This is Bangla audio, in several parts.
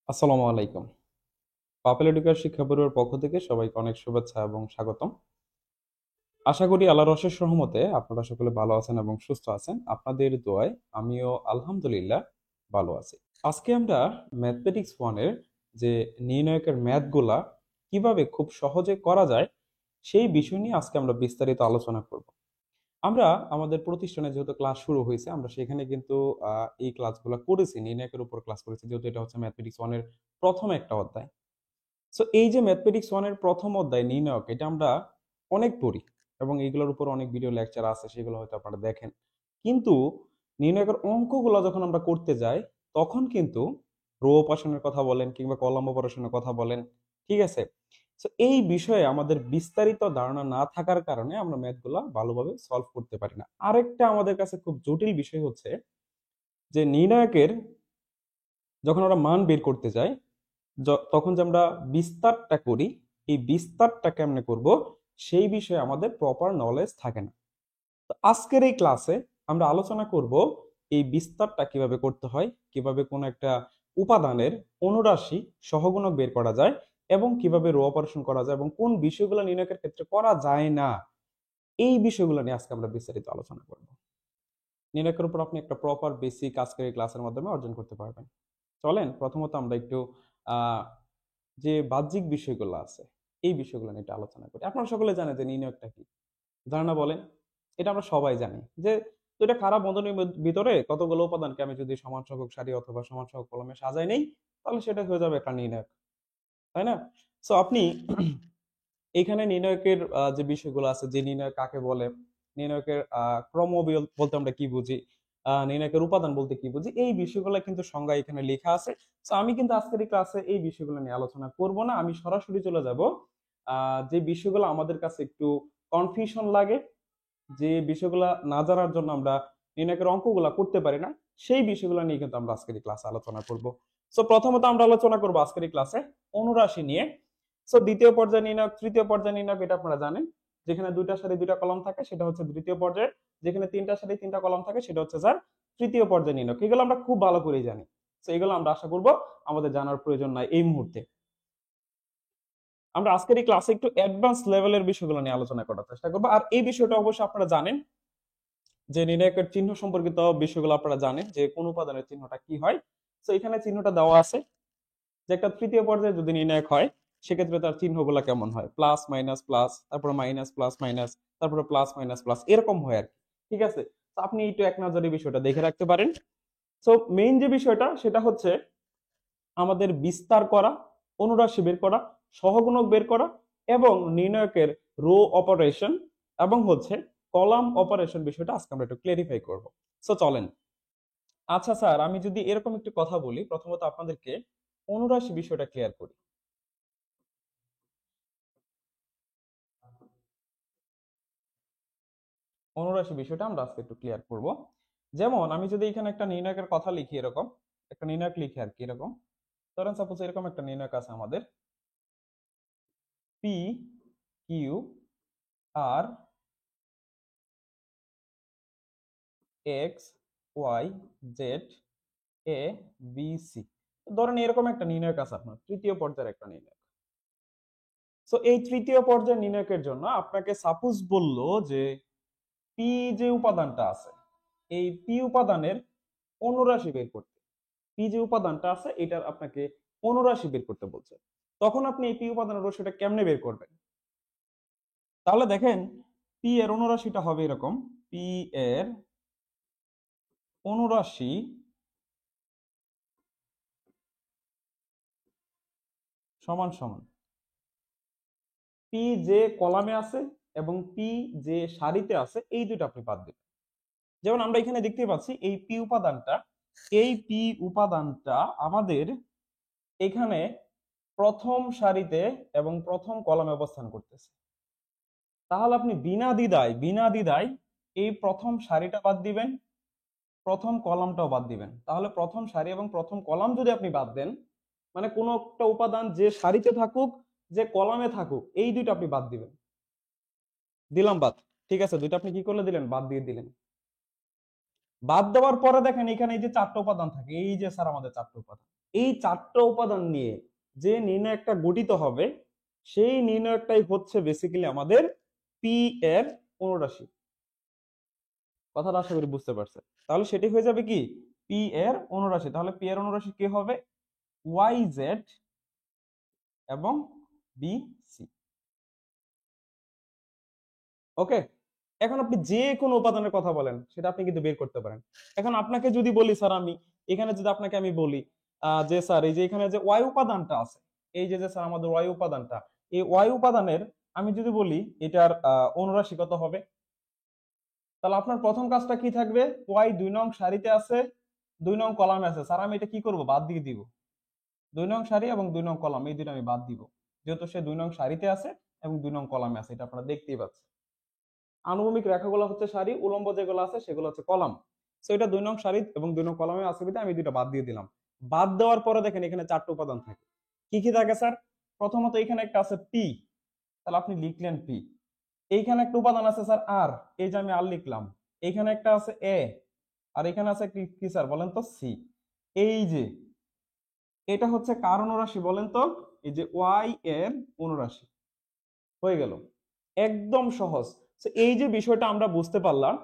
আসসালামু আলাইকুম। পাপেল এডুকেয়ার শিক্ষা ব্যুরোর পক্ষ থেকে সবাইকে অনেক শুভেচ্ছা এবং স্বাগতম। আশা করি আল্লাহর অশেষ রহমতে আপনারা সকলে ভালো আছেন এবং সুস্থ আছেন। আপনাদের দোয়ায় আমিও আলহামদুলিল্লাহ ভালো আছি। আজকে আমরা ম্যাথমেটিক্স 1 এর যে নির্ণায়কের ম্যাথগুলা কিভাবে খুব সহজে করা যায় সেই বিষয় নিয়ে আজকে আমরা বিস্তারিত আলোচনা করব। আমরা আমাদের প্রতিষ্ঠানে যেহেতু ক্লাস শুরু হয়েছে আমরা সেখানে কিন্তু এই ক্লাসগুলো করেছি, নির্ণায়কের উপর ক্লাস করেছি, যেহেতু এটা হচ্ছে ম্যাথমেটিক্স 1 এর প্রথম একটা অধ্যায়। সো এই যে ম্যাথমেটিক্স 1 এর প্রথম অধ্যায় নির্ণায়ক, এটা আমরা অনেক পড়ি এবং এইগুলোর উপর অনেক ভিডিও লেকচার আছে, সেগুলো হয়তো আপনারা দেখেন। কিন্তু নির্ণায়কের অঙ্কগুলো যখন আমরা করতে যাই তখন কিন্তু রো অপারেশনের কথা বলেন কিংবা কলাম অপারেশনের কথা বলেন, ঠিক আছে? সো এই বিষয়ে আমাদের বিস্তারিত ধারণা না থাকার কারণে আমরা ম্যাথগুলা ভালোভাবে সলভ করতে পারি না। আরেকটা আমাদের কাছে খুব জটিল বিষয় হচ্ছে যে নির্ণায়কের যখন আমরা মান বের করতে যাই, তখন যে আমরা বিস্তারটা করি, এই বিস্তারটা কেমনে করব সেই বিষয়ে আমাদের প্রপার নলেজ থাকে না। তো আজকের এই ক্লাসে আমরা আলোচনা করব এই বিস্তারটা কিভাবে করতে হয়, কিভাবে কোনো একটা উপাদানের অনুরাশি সহগুণক বের করা যায় এবং কিভাবে রো অপারেশন করা যায় এবং কোন বিষয়গুলো নির্ণয়ের ক্ষেত্রে করা যায় না, এই বিষয়গুলো নিয়ে আজকে আমরা বিস্তারিত আলোচনা করব। নির্ণয়ের উপর আপনি একটা প্রপার বেসিক আজকের এই ক্লাসের মাধ্যমে অর্জন করতে পারবেন। চলেন প্রথমত আমরা একটু আহ যে বাহ্যিক বিষয়গুলো আছে এই বিষয়গুলো নিয়ে একটু আলোচনা করি। আপনারা সকলে জানেন যে নির্ণয়কটা কি, জানা না বলেন? এটা আমরা সবাই জানি যে দুইটা খারাপ বন্ধনীর ভিতরে কতগুলো উপাদানকে আমি যদি সমান সংখ্যক সারি অথবা সমান সংখ্যক কলমে সাজাই নেই, তাহলে সেটা হয়ে যাবে একটা নির্ণায়ক, তাই না? সো আপনি এখানে নির্ণায়কের যে বিষয়গুলো আছে, যে নির্ণায়ক কাকে বলে, নির্ণায়কের ক্রম বলতে আমরা কি বুঝি, নির্ণায়কের উপাদান বলতে কি বুঝি, এই বিষয়গুলো কিন্তু সংজ্ঞা এখানে লেখা আছে। তো আমি কিন্তু আজকের এই ক্লাসে এই বিষয়গুলো নিয়ে আলোচনা করব না, আমি সরাসরি চলে যাব যে বিষয়গুলো আমাদের কাছে একটু কনফিউশন লাগে, যে বিষয়গুলো না জানার জন্য আমরা নির্ণায়কের অঙ্কগুলা করতে পারি না, সেই বিষয়গুলো নিয়ে কিন্তু আমরা আজকের এই ক্লাসে আলোচনা করব। সো প্রথমত আমরা আলোচনা করব আজকের এই ক্লাসে অনুরাশি নিয়ে। সো দ্বিতীয় পর্যায়ে নির্ণায়ক, তৃতীয় পর্যায়ে নির্ণায়ক, এটা আপনারা জানেন। যেখানে দুইটা সারি দুইটা কলাম থাকে সেটা হচ্ছে দ্বিতীয় পর্যায়ে, যেখানে তিনটা সারি তিনটা কলাম থাকে সেটা হচ্ছে স্যার তৃতীয় পর্যায়ে নির্ণায়ক। এগুলো আমরা খুব ভালো করেই জানি। তো এগুলো আমরা আশা করব আমাদের জানার প্রয়োজন নাই এই মুহূর্তে। আমরা আজকের এই ক্লাসে একটু অ্যাডভান্স লেভেলের বিষয়গুলো নিয়ে আলোচনা করার চেষ্টা করবো। আর এই বিষয়টা অবশ্যই আপনারা জানেন যে নির্ণায়কের চিহ্ন সম্পর্কিত বিষয়গুলো আপনারা জানেন যে কোন উপাদানের চিহ্নটা কি হয়। তো এখানে চিহ্নটা দেওয়া আছে যে একটা তৃতীয় পর্যায়ে যদি নির্ণায়ক হয় সেক্ষেত্রে তার চিহ্নগুলো কেমন হয়, প্লাস মাইনাস প্লাস, তারপরে মাইনাস প্লাস মাইনাস, তারপরে প্লাস মাইনাস প্লাস, এরকম হয় আর কি, ঠিক আছে? তো আপনি একটু এক নজরে বিষয়টা দেখে রাখতে পারেন। তো মেইন যে বিষয়টা সেটা হচ্ছে আমাদের বিস্তার করা, অনুরাশি বের করা, সহগুণক বের করা এবং নির্ণায়কের রো অপারেশন এবং হচ্ছে কলাম অপারেশন বিষয়টা আজকে আমরা একটু ক্লিয়ারিফাই করব। সো চলেন। আচ্ছা স্যার, আমি যদি এরকম একটু কথা বলি, প্রথমত আপনাদেরকে অনুরাশি বিষয়টা ক্লিয়ার করি। অনুরাশি বিষয়টা আমরা আজকে একটু ক্লিয়ার করব। যেমন আমি যদি এখানে একটা নির্ণায়কের কথা লিখি, এরকম একটা নির্ণায়ক লিখি আর কি, এরকম ধরেন সাপোজ এরকম একটা নির্ণায়ক আছে আমাদের, P Q R x Y Z এ বি সি। ধরেন এরকম একটা নির্ণায়ক আছে আপনার, তৃতীয় পর্যায়ের একটা নির্ণায়ক। সো এই তৃতীয় পর্যায়ের নির্ণায়কের জন্য আপনাকে সাপোজ বললো যে পি যে উপাদানটা আছে, এই পি উপাদানের অনুরাশি বের করতে। পি যে উপাদানটা আছে এটার আপনাকে অনুরাশি বের করতে বলছে। তখন আপনি এই পি উপাদানের রশিটা কেমনে বের করবেন? তাহলে দেখেন, পি এর অনুরাশিটা হবে এরকম, পি এর অনুরাশি সমান সমান পি যে কলামে আছে এবং পি যে সারিতে আছে, এই দুটো আপনি বাদ দিবেন। যেমন আমরা এখানে দেখতে পাচ্ছি এই পি উপাদানটা, এই পি উপাদানটা আমাদের এখানে প্রথম সারিতে এবং প্রথম কলামে অবস্থান করতেছে। তাহলে আপনি বিনা দ্বিধায় এই প্রথম সারিটা বাদ দিবেন, প্রথম কলামটাও বাদ দিবেন। তাহলে প্রথম সারি এবং প্রথম কলাম যদি আপনি বাদ দেন, মানে কোনো একটা উপাদান যে সারিতে থাকুক যে কলামে থাকুক, এই দুইটা আপনি বাদ দিবেন। দিলাম বাদ, ঠিক আছে, দুইটা আপনি কি করলে দিলেন, বাদ দিয়ে দিলেন। বাদ দেওয়ার পরে দেখেন এখানে এই যে চারটা উপাদান থাকে, এই যে স্যার আমাদের চারটা উপাদান, এই চারটা উপাদান নিয়ে যে নির্ণয়কটা গঠিত হবে সেই নির্ণয়কটাই হচ্ছে বেসিক্যালি আমাদের পি এর অনুরাশি। কথাটা আশা করি বুঝতে পারছে। তাহলে সেটি হয়ে যাবে কি পি এর অনুরাশি। তাহলে পি এর অনুরাশি কি হবে? ওয়াই জেড এবং বি সি। ওকে, এখন আপনি যে কোনো উপাদানের কথা বলেন সেটা আপনি কিন্তু বের করতে পারেন। এখন আপনাকে যদি বলি স্যার, আমি এখানে যদি আপনাকে আমি বলি যে স্যার এই যে এখানে যে ওয়াই উপাদানটা আছে, এই যে যে স্যার আমাদের ওয়াই উপাদানটা, এই ওয়াই উপাদানের আমি যদি বলি এটার অনুরাশি কত হবে, তাহলে আপনার প্রথম কাজটা কি থাকবে? ওয়াই 2 নং সারিতে আছে, 2 নং কলামে আছে, স্যার আমি এটা কি করব? বাদ দিয়ে দিব। 2 নং সারি এবং 2 নং কলাম এই দুটো আমি বাদ দিব, যেহেতু সে 2 নং সারিতে আছে এবং 2 নং কলামে আছে, এটা আপনারা দেখতেই পাচ্ছেন। আনুভূমিক রেখাগুলো হচ্ছে সারি, উলম্ব যেগুলো আছে সেগুলো হচ্ছে কলাম। সো এটা 2 নং সারি এবং 2 নং কলামে আছে বিধায় আমি দুটো বাদ দিয়ে দিলাম। বাদ দেওয়ার পরে দেখেন এখানে চারটি উপাদান থাকে। কি কি থাকে স্যার? প্রথমত এখানে একটা আছে পি, তাহলে আপনি লিখলেন পি। এইখানে একটা উপাদান আছে স্যার আর, এই যে আমি আর লিখলাম। এইখানে একটা আছে এ, আর এখানে আছে কি স্যার বলেন তো? সি। এই যে এটা হচ্ছে কার অনুরাশি বলেন তো? এই যে ওয়াই এর অনুরাশি। হয়ে গেল, একদম সহজ। এই যে বিষয়টা আমরা বুঝতে পারলাম,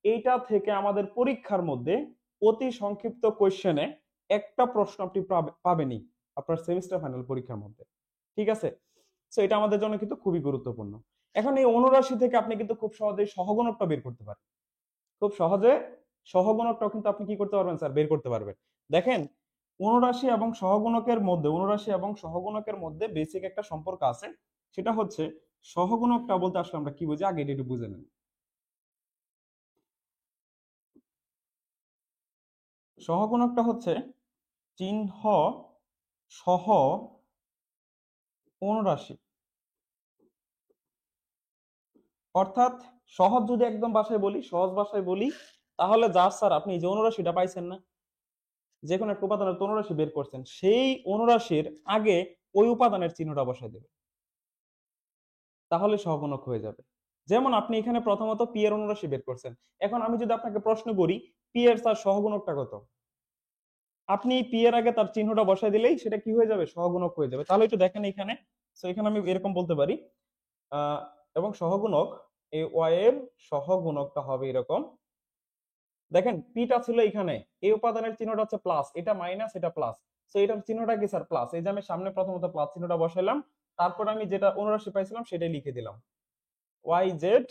এইটা থেকে আমাদের পরীক্ষার মধ্যে অতি সংক্ষিপ্ত কোশ্চেনে একটা প্রশ্ন আপনি পাবেনই আপনার সেমিস্টার ফাইনাল পরীক্ষার মধ্যে। ঠিক আছে, তো এটা আমাদের জন্য কিন্তু খুবই গুরুত্বপূর্ণ। এখন এই অনুরাশি থেকে আপনি কিন্তু খুব সহজেই সহগুণকটা বের করতে পারেন। খুব সহজে সহগুণকটাও কিন্তু আপনি কি করতে পারবেন স্যার? বের করতে পারবেন। দেখেন, অনুরাশি এবং সহগুণকের মধ্যে, অনুরাশি এবং সহগুণকের মধ্যে বেসিক একটা সম্পর্ক আছে, সেটা হচ্ছে সহগুণকটা বলতে আসলে আমরা কি বুঝি আগে এটা একটু বুঝে নেন। সহগুণকটা হচ্ছে চিহ্ন সহ অনুরাশি। অর্থাৎ সহজ যদি একদম ভাষায় বলি, সহজ ভাষায় বলি, তাহলে যা স্যার আপনি যে অনুরাশিটা পাইছেন না, যে কোনো একটা উপাদানের অনুরাশি বের করছেন, সেই অনুরাশির আগে ওই উপাদানের চিহ্নটা বসাই দেবে, তাহলে সহগুণক হয়ে যাবে। যেমন আপনি এখানে প্রথমত পি এর অনুরাশি বের করছেন। এখন আমি যদি আপনাকে প্রশ্ন করি পি এর স্যার সহগুণকটা কত, আপনি পি এর আগে তার চিহ্নটা বসাই দিলেই সেটা কি হয়ে যাবে? সহগুণক হয়ে যাবে। তাহলে একটু দেখেন এখানে। সো এখানে আমি এরকম বলতে পারি এবং সহগুণক এই ওয়াই এর সহগুণকটা হবে এরকম। দেখেন পিটা ছিল এখানে, এই উপাদানের চিহ্নটা হচ্ছে প্লাস, এটা মাইনাস, এটা প্লাস। তো এটার চিহ্নটা কি স্যার? প্লাস। এই যে আমি সামনে প্রথমত প্লাস চিহ্নটা বসাইলাম, তারপর আমি যেটা অনুরাশি পাইছিলাম সেটাই লিখে দিলাম, ওয়াই জেড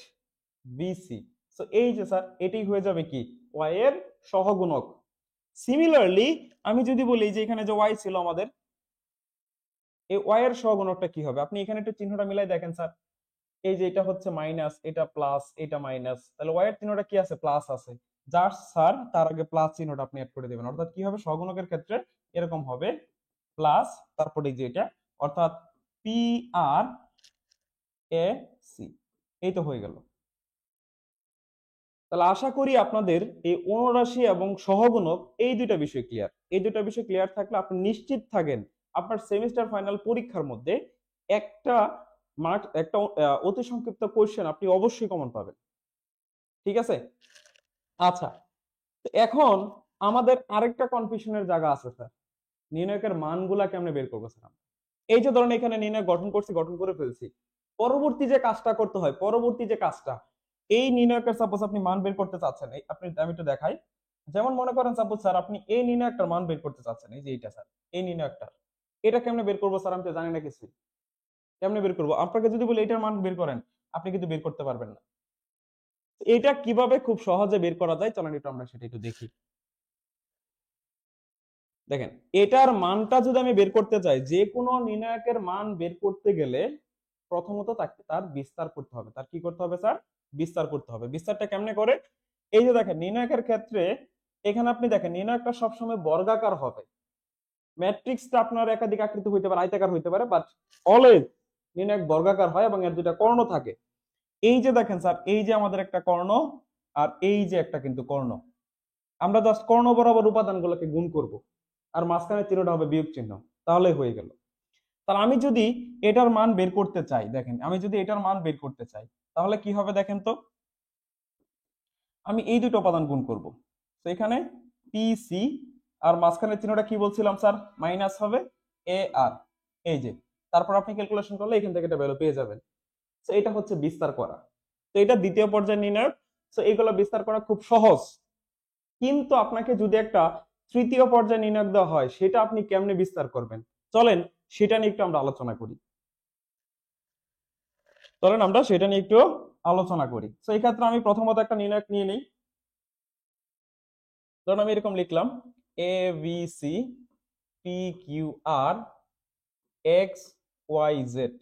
বিসি। সো এই যে স্যার এটাই হয়ে যাবে কি? ওয়াই এর সহগুণক। সিমিলারলি আমি যদি বলি যে এখানে যে ওয়াই ছিল আমাদের, এই ওয়াই এর সহগুণকটা কি হবে? আপনি এখানে একটু চিহ্নটা মিলাই দেখেন স্যার। এই যে এটা হচ্ছে মাইনাস, এটা প্লাস, এটা মাইনাস, তাহলে ওয়াই এর চিহ্নটা কি আছে? প্লাস আছে। যার স্যার তার আগে প্লাস চিহ্নটা আপনি অ্যাড করে দিবেন। অর্থাৎ কি হবে? সহগুণকের ক্ষেত্রে এরকম হবে, প্লাস তারপরে এই যে এটা, অর্থাৎ পি আর এ সি। এই তো হয়ে গেল। তাহলে আশা করি আপনাদের এই অনুরাশি এবং সহগুণক এই দুইটা বিষয় ক্লিয়ার। এই দুইটা বিষয় ক্লিয়ার থাকলে আপনি নিশ্চিত থাকেন আপনার সেমিস্টার ফাইনাল পরীক্ষার মধ্যে একটা মার্ক, একটা অতি সংক্ষিপ্ত কোশ্চেন আপনি অবশ্যই কমন পাবেন। ঠিক আছে, আচ্ছা। তো এখন আমাদের আরেকটা কনফিউশনের জায়গা আছে স্যার, নির্ণয়কের মানগুলা কেমনে বের করবো স্যার? এই যে ধরেন এখানে নির্ণয় গঠন করছি, গঠন করে ফেলছি, পরবর্তী যে কাজটা করতে হয়, পরবর্তী যে কাজটা, এই নির্ণয়কের সাপোজ আপনি মান বের করতে চাচ্ছেন, আপনি আমি একটু দেখাই। যেমন মনে করেন সাপোজ স্যার আপনি এই নির্ণয়কটার মান বের করতে চাচ্ছেন, এই যে এইটা স্যার, এই নির্ণয়কটা, এটা কেমনে বের করবো স্যার? আমি তো জানি না কিছু। কেমনে বের করবো? আপনাকে যদি বলি এটার মান বের করেন, আপনি কিন্তু বের করতে পারবেন না। এটা কিভাবে খুব সহজে বের করা যায়, চলেন একটু আমরা সেটা একটু দেখি। দেখেন, এটার মানটা যদি আমি বের করতে চাই, যে কোনো নির্ণায়কের মান বের করতে গেলে প্রথমত তাকে তার বিস্তার করতে হবে। তার কি করতে হবে স্যার? বিস্তার করতে হবে। বিস্তারটা কেমনে করে? এই যে দেখেন নির্ণায়কের ক্ষেত্রে এখানে আপনি দেখেন নির্ণায়কটা সবসময় বর্গাকার হবে। ম্যাট্রিক্সটা আপনার একাধিক আকৃতি হইতে পারে, আয়তাকার হইতে পারে, বাট অলওয়েজ নির্ণায়ক বর্গাকার হয় এবং এর দুইটা কর্ণ থাকে। এই যে দেখেন স্যার, এই যে আমাদের একটা কর্ণ আর এই যে একটা কিন্তু কর্ণ, আমরা জাস্ট কর্ণ বরাবর উপাদানগুলোকে গুণ করব, আর মাঝখানে চিহ্নটা হবে বিয়োগ চিহ্ন, তাহলে হয়ে গেল। তাহলে আমি যদি এটার মান বের করতে চাই, দেখেন আমি যদি এটার মান বের করতে চাই তাহলে কি হবে দেখেন তো, আমি এই দুটো উপাদান গুণ করব। তো এখানে পি সি আর মাঝখানের চিহ্নটা কি বলছিলাম স্যার, মাইনাস হবে এ আর, এই যে, তারপর আপনি ক্যালকুলেশন করলে এখান থেকে একটা ভ্যালু পেয়ে যাবেন। তো এটা হচ্ছে বিস্তার করা। তো এটা দ্বিতীয় পর্যায়ে নির্ণায়ক। তো এইগুলো বিস্তার করা খুব সহজ, কিন্তু আপনাকে যদি একটা তৃতীয় পর্যায়ে নির্ণায়ক দেওয়া হয়, সেটা আপনি কেমনে বিস্তার করবেন, চলেন সেটা নিয়ে একটু আমরা আলোচনা করি। চলেন আমরা সেটা নিয়ে একটু আলোচনা করি। তো এই ক্ষেত্রে আমি প্রথমত একটা নির্ণায়ক নিয়ে নিই। ধরুন আমি এরকম লিখলাম এ B C P Q R x Y Z.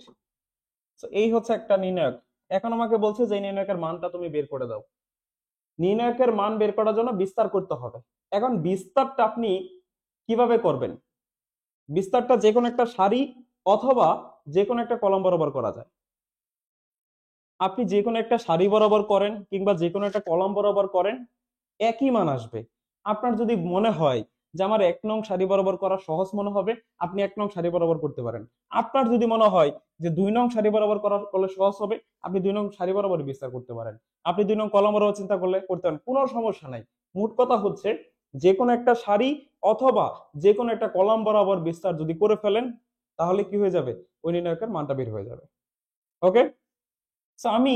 তো এই হচ্ছে একটা নির্ণায়ক। এখন আমাকে বলছে যে এই নির্ণায়কের মানটা তুমি বের করে দাও। নির্ণায়কের মান বের করার জন্য বিস্তার করতে হবে। এখন বিস্তারটা আপনি কিভাবে করবেন? বিস্তারটা যে কোনো একটা সারি অথবা যে কোনো একটা কলাম বরাবর করা যায়। আপনি যে কোনো একটা সারি বরাবর করেন কিংবা যে কোনো একটা কলাম বরাবর করেন, একই মান আসবে। আপনার যদি মনে হয় যে আমার 1 নং সারি বরাবর করা সহজ মনে হবে, আপনি 1 নং সারি বরাবর করতে পারেন। আপনার যদি মনে হয় যে 2 নং সারি বরাবর করলে সহজ হবে, আপনি 2 নং সারি বরাবর বিস্তার করতে পারেন। আপনি 2 নং কলাম বরাবর চিন্তা করলে করতে পারেন, কোনো সমস্যা নাই। মোট কথা হচ্ছে যে কোনো একটা সারি অথবা যে কোনো একটা কলাম বরাবর বিস্তার যদি করে ফেলেন, তাহলে কি হয়ে যাবে, ওই নির্ণায়কের মানটা বের হয়ে যাবে। ওকে, সো আমি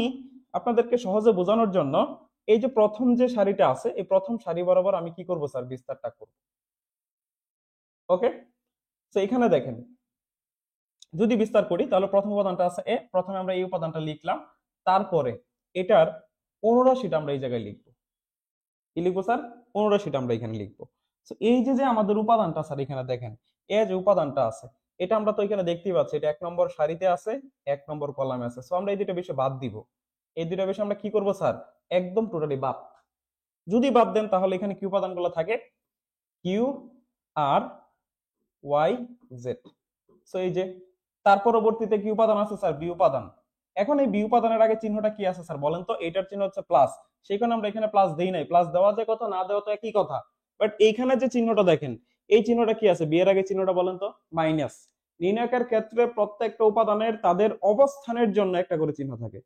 আপনাদেরকে সহজে বোঝানোর জন্য এই যে প্রথম যে সারিটা আছে, এই প্রথম সারি বরাবর আমি কি করব স্যার, বিস্তারটা করব। ওকে, তো এখানে দেখেন, যদি বিস্তার করি তাহলে প্রথম উপাদানটা আছে এ, প্রথমে আমরা এই উপাদানটা লিখলাম, তারপরে এটার 15 আমরা এই জায়গায় লিখবো। কি লিখবো স্যার, 15 আমরা এখানে লিখবো। তো এই যে যে আমাদের উপাদানটা স্যার, এখানে দেখেন এ যে উপাদানটা আছে, এটা আমরা তো এখানে দেখতেই পাচ্ছি, এটা 1 নম্বর সারিতে আছে, 1 নম্বর কলামে আছে। সো আমরা এই দুটো বিষয় বাদ দিব। এই দুটো বিষয় আমরা কি করব স্যার, একদম টোটালি বাদ। যদি বাদ দেন তাহলে এখানে কি উপাদানগুলো থাকে, Q R Y Z. So এই যে, তার পরবর্তীতে কি উপাদান আছে স্যার, বি উপাদান। এখন এই বি উপাদানের আগে চিহ্নটা কি আছে স্যার বলেন তো, এটার চিহ্ন হচ্ছে প্লাস। সেখানে আমরা এখানে প্লাস দেই নাই, প্লাস দেওয়া যায় কথা, না দেওয়া তো একই কথা। বাট এইখানে যে চিহ্নটা দেখেন, এই চিহ্নটা কি আছে, বি এর আগে চিহ্নটা বলেন তো, মাইনাস। নির্ণায়কের ক্ষেত্রে প্রত্যেকটা উপাদানের তাদের অবস্থানের জন্য একটা করে চিহ্ন থাকে,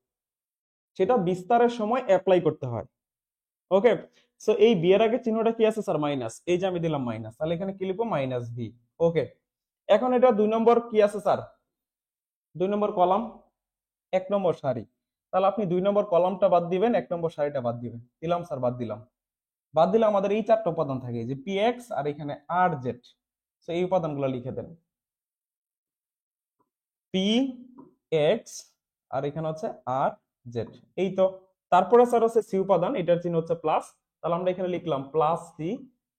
সেটা বিস্তারের সময় অ্যাপ্লাই করতে হয়। ওকে, সো এই বি এর আগে চিহ্নটা কি আছে স্যার, মাইনাস। এই যে আমি দিলাম মাইনাস, তাহলে এখানে কি লিখবো, মাইনাস ভি। ওকে, এখন এটা 2 নম্বর কি আছে স্যার, 2 নম্বর কলাম, 1 নম্বর সারি। তাহলে আপনি 2 নম্বর কলামটা বাদ দিবেন, 1 নম্বর সারিটা বাদ দিবেন। দিলাম স্যার, বাদ দিলাম। বাদ দিলে আমাদের এই 4টা উপাদান থাকে, যে পি এক্স আর এখানে আর জেড। তো এই উপাদানগুলো লিখে দেন, পি এক্স আর এখানে হচ্ছে আর জেড। এই তো, তারপরে স্যার হচ্ছে সি উপাদান, এটার চিহ্ন হচ্ছে প্লাস। তাহলে আমরা এখানে লিখলাম প্লাস সি।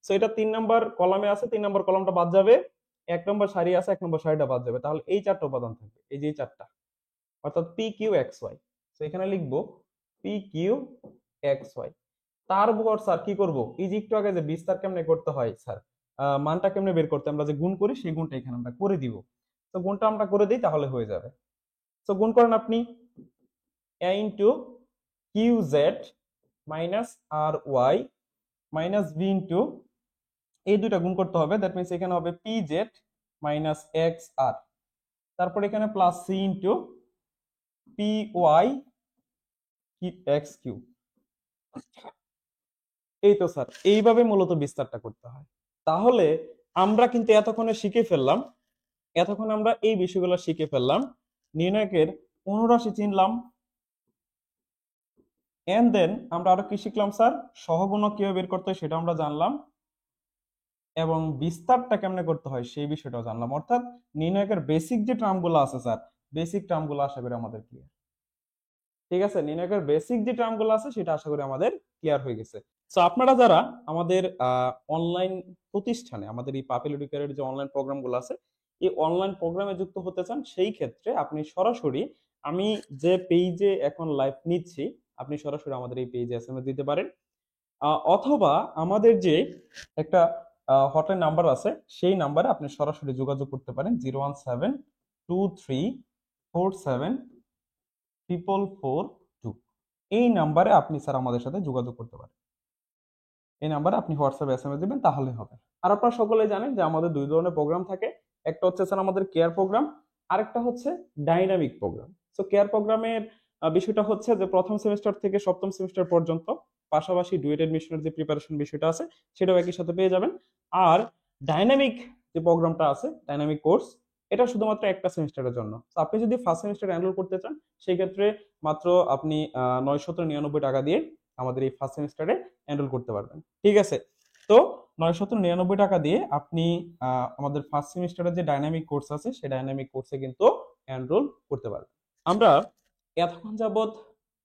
সো এটা 3 নম্বর কলামে আছে, 3 নম্বর কলামটা বাদ যাবে, 1 নম্বর সারি আছে, 1 নম্বর সারিটা বাদ যাবে। তাহলে এই 4টা উপাদান থাকবে, এই যে এই 4টা, অর্থাৎ পি কিউ এক্স ওয়াই। তো এখানে লিখবো পি কিউ এক্স ওয়াই। তারপর স্যার কি করব, এই যে একটু আগে যে বিস্তার কেমনে করতে হয় স্যার, মানটা কেমনে বের করতে, আমরা যে গুণ করি সেই গুণটা এখানে আমরা করে দিব। তো গুণটা আমরা করে দিই, তাহলে হয়ে যাবে। তো গুণ করেন আপনি, A into Q Z minus R Y minus B into, এই দুইটা গুণ করতে হবে, দ্যাট মিনস এখানে হবে P Z minus X R, তারপর এখানে plus C into P Y X Q. এই তো স্যার, এইভাবে মূলত বিস্তারটা করতে হয়। তাহলে আমরা কিন্তু এতক্ষণে শিখে ফেললাম, এতক্ষণ আমরা এই বিষয়গুলো শিখে ফেললাম। নির্ণায়কের অনুরাশি চিনলাম, এন্ড দেন আমরা আরো কি শিখলাম স্যার, সহগুণক কিভাবে বের করতে হয় সেটা আমরা জানলাম, এবং বিস্তারটা কেমনে করতে হয় সেই বিষয়টাও জানলাম। অর্থাৎ নির্ণায়কের বেসিক যে টার্মগুলো আছে স্যার, বেসিক টার্মগুলো আশা করি আমাদের ক্লিয়ার। ঠিক আছে, নির্ণায়কের বেসিক যে টার্মগুলো আছে সেটা আশা করি আমাদের ক্লিয়ার হয়ে গেছে। সো আপনারা যারা আমাদের অনলাইন প্রতিষ্ঠানে, আমাদের এই পাপেল এডুকেয়ারের যে অনলাইন প্রোগ্রামগুলো আছে, এই অনলাইন প্রোগ্রামে যুক্ত হতে চান, সেই ক্ষেত্রে আপনি সরাসরি আমি যে পেজে এখন লাইভ নিচ্ছি, আপনি সরাসরি আমাদের এই পেজে এসএমএস দিতে পারেন, অথবা আমাদের যে একটা হটলাইন নাম্বার আছে, সেই নাম্বারে আপনি সরাসরি যোগাযোগ করতে পারেন, 01723474442। এই নাম্বারে আপনি স্যার আমাদের সাথে যোগাযোগ করতে পারেন। এই নাম্বারে আপনি হোয়াটসঅ্যাপে এসএমএস দিবেন, তাহলে হবে। আর আপনারা সকলে জানেন যে আমাদের 2 ধরনের প্রোগ্রাম থাকে, একটা হচ্ছে স্যার আমাদের কেয়ার প্রোগ্রাম, আরেকটা হচ্ছে ডাইনামিক প্রোগ্রাম। সো কেয়ার প্রোগ্রামের বিষয়টা হচ্ছে যে প্রথম সেমিস্টার থেকে সপ্তম সেমিস্টার পর্যন্ত পাশাপাশি ডুয়েট এডমিশনের যে প্রিপারেশন বিষয়টা আছে সেটাও একই সাথে পেয়ে যাবেন। আর ডাইনামিক যে প্রোগ্রামটা আছে, ডাইনামিক কোর্স, এটা শুধুমাত্র একটা সেমিস্টারের জন্য। তো আপনি যদি ফার্স্ট সেমিস্টার এনরোল করতে চান সেই ক্ষেত্রে মাত্র আপনি 999 টাকা দিয়ে আমাদের এই ফার্স্ট সেমিস্টারে এনরোল করতে পারবেন। ঠিক আছে, তো 999 টাকা দিয়ে আপনি আমাদের ফার্স্ট সেমিস্টারের যে ডাইনামিক কোর্স আছে সেই ডাইনামিক কোর্সে কিন্তু এনরোল করতে পারবেন। আমরা এতক্ষণ যাবৎ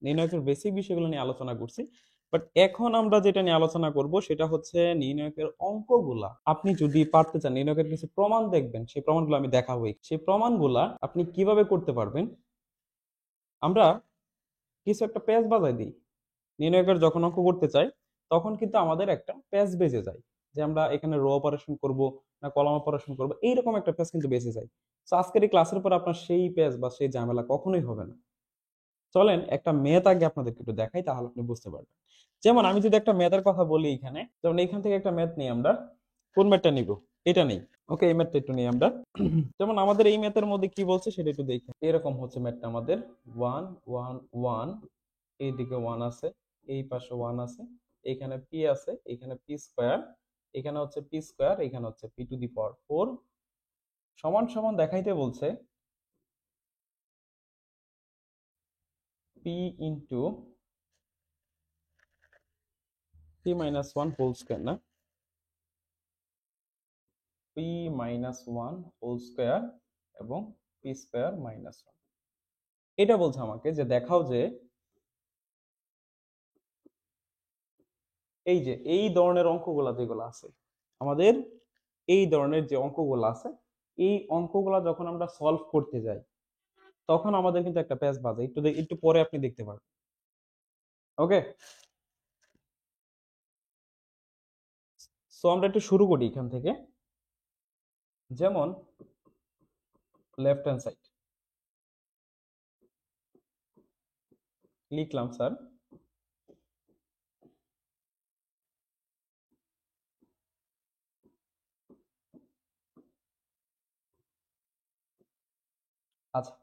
নির্ণায়কের বেসিক বিষয়গুলো নিয়ে আলোচনা করছি, বাট এখন আমরা যেটা নিয়ে আলোচনা করব সেটা হচ্ছে নির্ণায়কের অঙ্কগুলা। আপনি যদি পারতে চান, নির্ণায়কের কিছু প্রমাণ দেখবেন, সেই প্রমাণগুলো আমি দেখাবো। সেই প্রমাণগুলা আপনি কিভাবে করতে পারবেন, আমরা কিছু একটা পেজ বাজাই দিই। নির্ণায়কের যখন অঙ্ক করতে চাই তখন কিন্তু আমাদের একটা পেজ বেজে যায়, যে আমরা এখানে রো অপারেশন করব না কলাম অপারেশন করব, এইরকম একটা পেজ কিন্তু বেঁচে যায়। তো আজকের এই ক্লাসের পর আপনার সেই পেজ বা সেই ঝামেলা কখনোই হবে না। চলেন একটা ম্যাথ আগে আপনাদেরকে একটু দেখাই, তাহলে আপনি বুঝতে পারবেন। যেমন আমি যদি একটা ম্যাথের কথা বলি এখানে, যেমন এখান থেকে একটা ম্যাথ নিই আমরা। কোন ম্যাথটা নিব? এটা নেই। ওকে, এই ম্যাথটা একটু নিই আমরা। যেমন আমাদের এই ম্যাথের মধ্যে কি বলছে সেটা একটু দেখি। এরকম হচ্ছে ম্যাথটা আমাদের, 1 1 1, এইদিকে 1 আছে, এই পাশে 1 আছে, এখানে পি আছে, এখানে পি স্কয়ার, এখানে হচ্ছে পি স্কয়ার, এখানে হচ্ছে পি টু দি পাওয়ার 4 সমান সমান দেখাইতে বলছে P into P minus one whole square, না P minus one whole square এবং পি স্কয়ার মাইনাস ওয়ান। এটা বলছে আমাকে যে দেখাও যে এই যে এই ধরনের অঙ্কগুলা যেগুলো আছে আমাদের, এই ধরনের যে অঙ্কগুলো আছে, এই অঙ্কগুলা যখন আমরা সলভ করতে যাই তখন আমাদের কিন্তু একটা প্যাচ বাজে। একটু পরে আপনি দেখতে পারবেন। ওকে, সো আমরা একটু শুরু করি এখান থেকে। যেমন লেফট হ্যান্ড সাইড লিখলাম স্যার, আচ্ছা।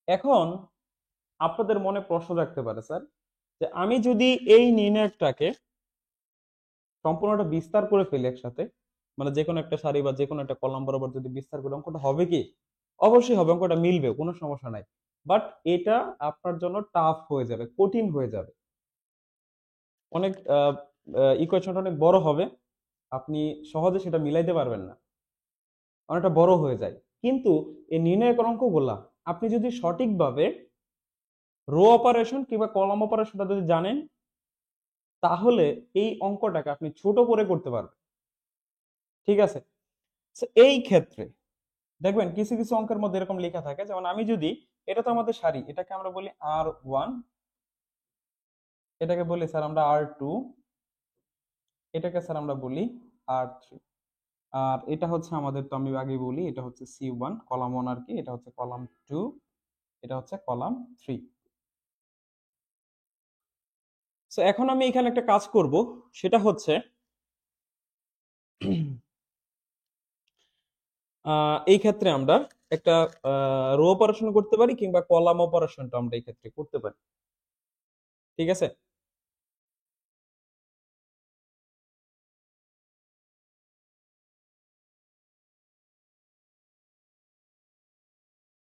এখন আপনাদের মনে প্রশ্ন রাখতে পারে স্যার, যে আমি যদি এই নির্ণায়কটাকে সম্পূর্ণটা বিস্তার করে ফেলি একসাথে, মানে যে কোনো একটা সারি বা যে কোনো একটা কলাম বরাবর যদি বিস্তার করি, অঙ্কটা হবে কি? অবশ্যই হবে, অঙ্কটা মিলবে, কোনো সমস্যা নাই। বাট এটা আপনার জন্য টাফ হয়ে যাবে, কঠিন হয়ে যাবে, অনেক ইকুয়েশনটা অনেক বড় হবে, আপনি সহজে সেটা মিলাইতে পারবেন না, অনেকটা বড় হয়ে যায়। কিন্তু এই নির্ণায়ক অঙ্কগুলা আপনি যদি সঠিকভাবে রো অপারেশন কিংবা কলাম অপারেশনটা যদি জানেন, তাহলে এই অঙ্কটাকে আপনি ছোট করে করতে পারবেন। ঠিক আছে, তো এই ক্ষেত্রে দেখবেন কিছু কিছু অঙ্কের মধ্যে এরকম লেখা থাকে, যেমন আমি যদি, এটা তো আমাদের সারি, এটাকে আমরা বলি R1, এটাকে বলি স্যার আমরা R2, এটাকে স্যার আমরা বলি R3, আর এটা হচ্ছে আমাদের, তো আমি আগে বলি এটা হচ্ছে C1 কলাম 1 আর কি, এটা হচ্ছে কলাম 2, এটা হচ্ছে কলাম 3। সো এখন আমি এখানে একটা কাজ করব, সেটা হচ্ছে এই ক্ষেত্রে আমরা একটা রো অপারেশন করতে পারি কিংবা কলাম অপারেশনটা আমরা এই ক্ষেত্রে করতে পারি। ঠিক আছে,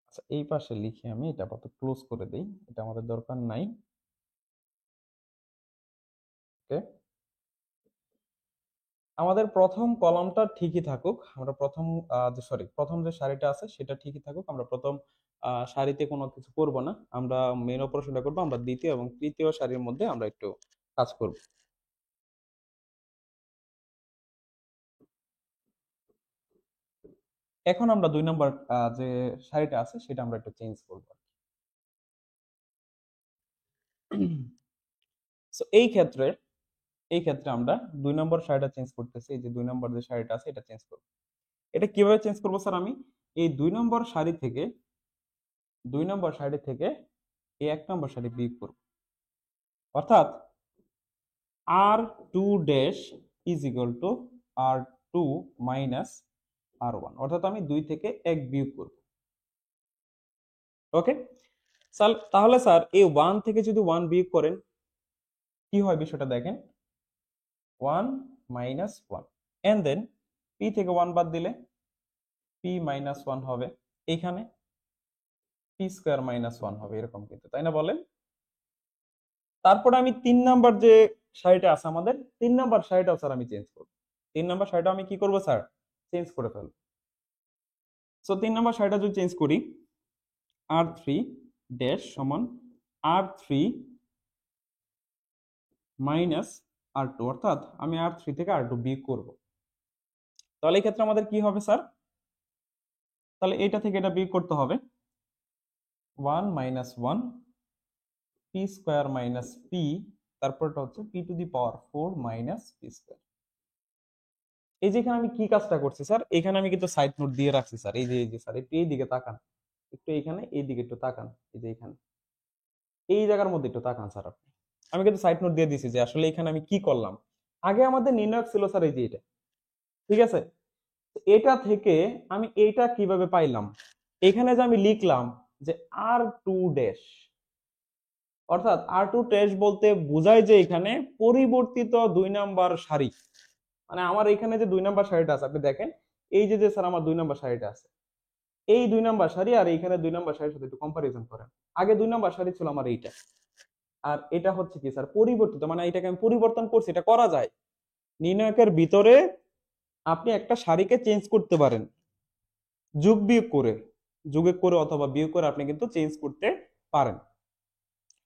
আচ্ছা এই পাশে লিখে আমি এটা আপাতত ক্লোজ করে দেই, এটা আমাদের দরকার নাই। ওকে, আমাদের প্রথম কলামটা ঠিকই থাকুক, আমরা প্রথম প্রথম যে সারিটা আছে সেটা ঠিকই থাকুক, আমরা প্রথম সারিতে কোনো কিছু করব না, আমরা মেন অপারেশনটা করবো, আমরা দ্বিতীয় এবং তৃতীয় সারির মধ্যে আমরা একটু কাজ করব। এখন আমরা 2 নম্বর যে সারিটা আছে সেটা আমরা একটু চেঞ্জ করব। সো এই ক্ষেত্রে আমরা 2 নম্বর সারিটা চেঞ্জ করতেছি, এই যে 2 নম্বর যে সারিটা আছে এটা চেঞ্জ করব। এটা কিভাবে চেঞ্জ করবো স্যার? আমি এই 2 নম্বর সারি থেকে এই 1 নম্বর সারি বিয়োগ করব, অর্থাৎ R2 dash is equal two R2 minus R1, অর্থাৎ আমি 2 থেকে 1 বিয়োগ করব। ওকে স্যার, তাহলে স্যার এই 1 থেকে যদি 1 বিয়োগ করেন কি হয় বিষয়টা দেখেন, 1 মাইনাস 1, এন্ড দেন পি থেকে 1 বাদ দিলে পি মাইনাস 1 হবে, এখানে পি স্কোয়ার মাইনাস 1 হবে, এরকম কিন্তু, তাই না বলেন? তারপরে আমি 3 নাম্বার যে সারিটা আছে আমাদের, 3 নাম্বার সারিটাও স্যার আমি চেঞ্জ করবো। 3 নাম্বার সারিটা আমি কি করবো স্যার, চেঞ্জ করে ফেলবো। সো 3 নাম্বার সারিটা যদি চেঞ্জ করি, r3 ড্যাশ সমান r3 মাইনাস r2, অর্থাৎ আমি r3 থেকে r2 বিয়োগ করব। তাহলে এই ক্ষেত্রে আমাদের কি হবে স্যার, তাহলে এটা থেকে এটা বিয়োগ করতে হবে, 1 minus 1 P square minus P, তারপরটা হচ্ছে P to the power 4 minus P square. এই যে এখানে আমি কি কাজটা করছি স্যার, এখানে আমি কিন্তু সাইড নোট দিয়ে রাখছি স্যার, এই যে স্যার একটু এই দিকে তাকান, একটু এখানে এই দিকে একটু তাকান, এই যে এখানে এই জায়গার মধ্যে একটু তাকান স্যার আপনি। আমি কিন্তু সাইড নোট দিয়ে দিছি যে আসলে এখানে আমি কি করলাম। আগে আমাদের নির্ণায়ক ছিল স্যার এই যে এটা, ঠিক আছে? এটা থেকে আমি এইটা কিভাবে পাইলাম, এখানে যে আমি লিখলাম যে r2 ড্যাশ, অর্থাৎ r2 ড্যাশ বলতে বোঝায় যে এখানে পরিবর্তিত 2 নাম্বার সারি, মানে আমার এখানে যে 2 নাম্বার সারিটা আছে আপনি দেখেন, এই যে যে স্যার আমার 2 নাম্বার সারিটা আছে, এই 2 নাম্বার সারি আর এইখানে 2 নাম্বার সারির সাথে একটু কম্পারিজন করেন। আগে 2 নাম্বার সারি ছিল আমার এইটা, আর এটা হচ্ছে কি স্যার পরিবর্তিত, মানে এটাকে আমি পরিবর্তন করছি, এটা করা যায়। নির্ণায়কের ভিতরে আপনি একটা সারিকে চেঞ্জ করতে পারেন যোগ বিয়োগ করে, যোগ করে অথবা বিয়োগ করে আপনি কিন্তু চেঞ্জ করতে পারেন,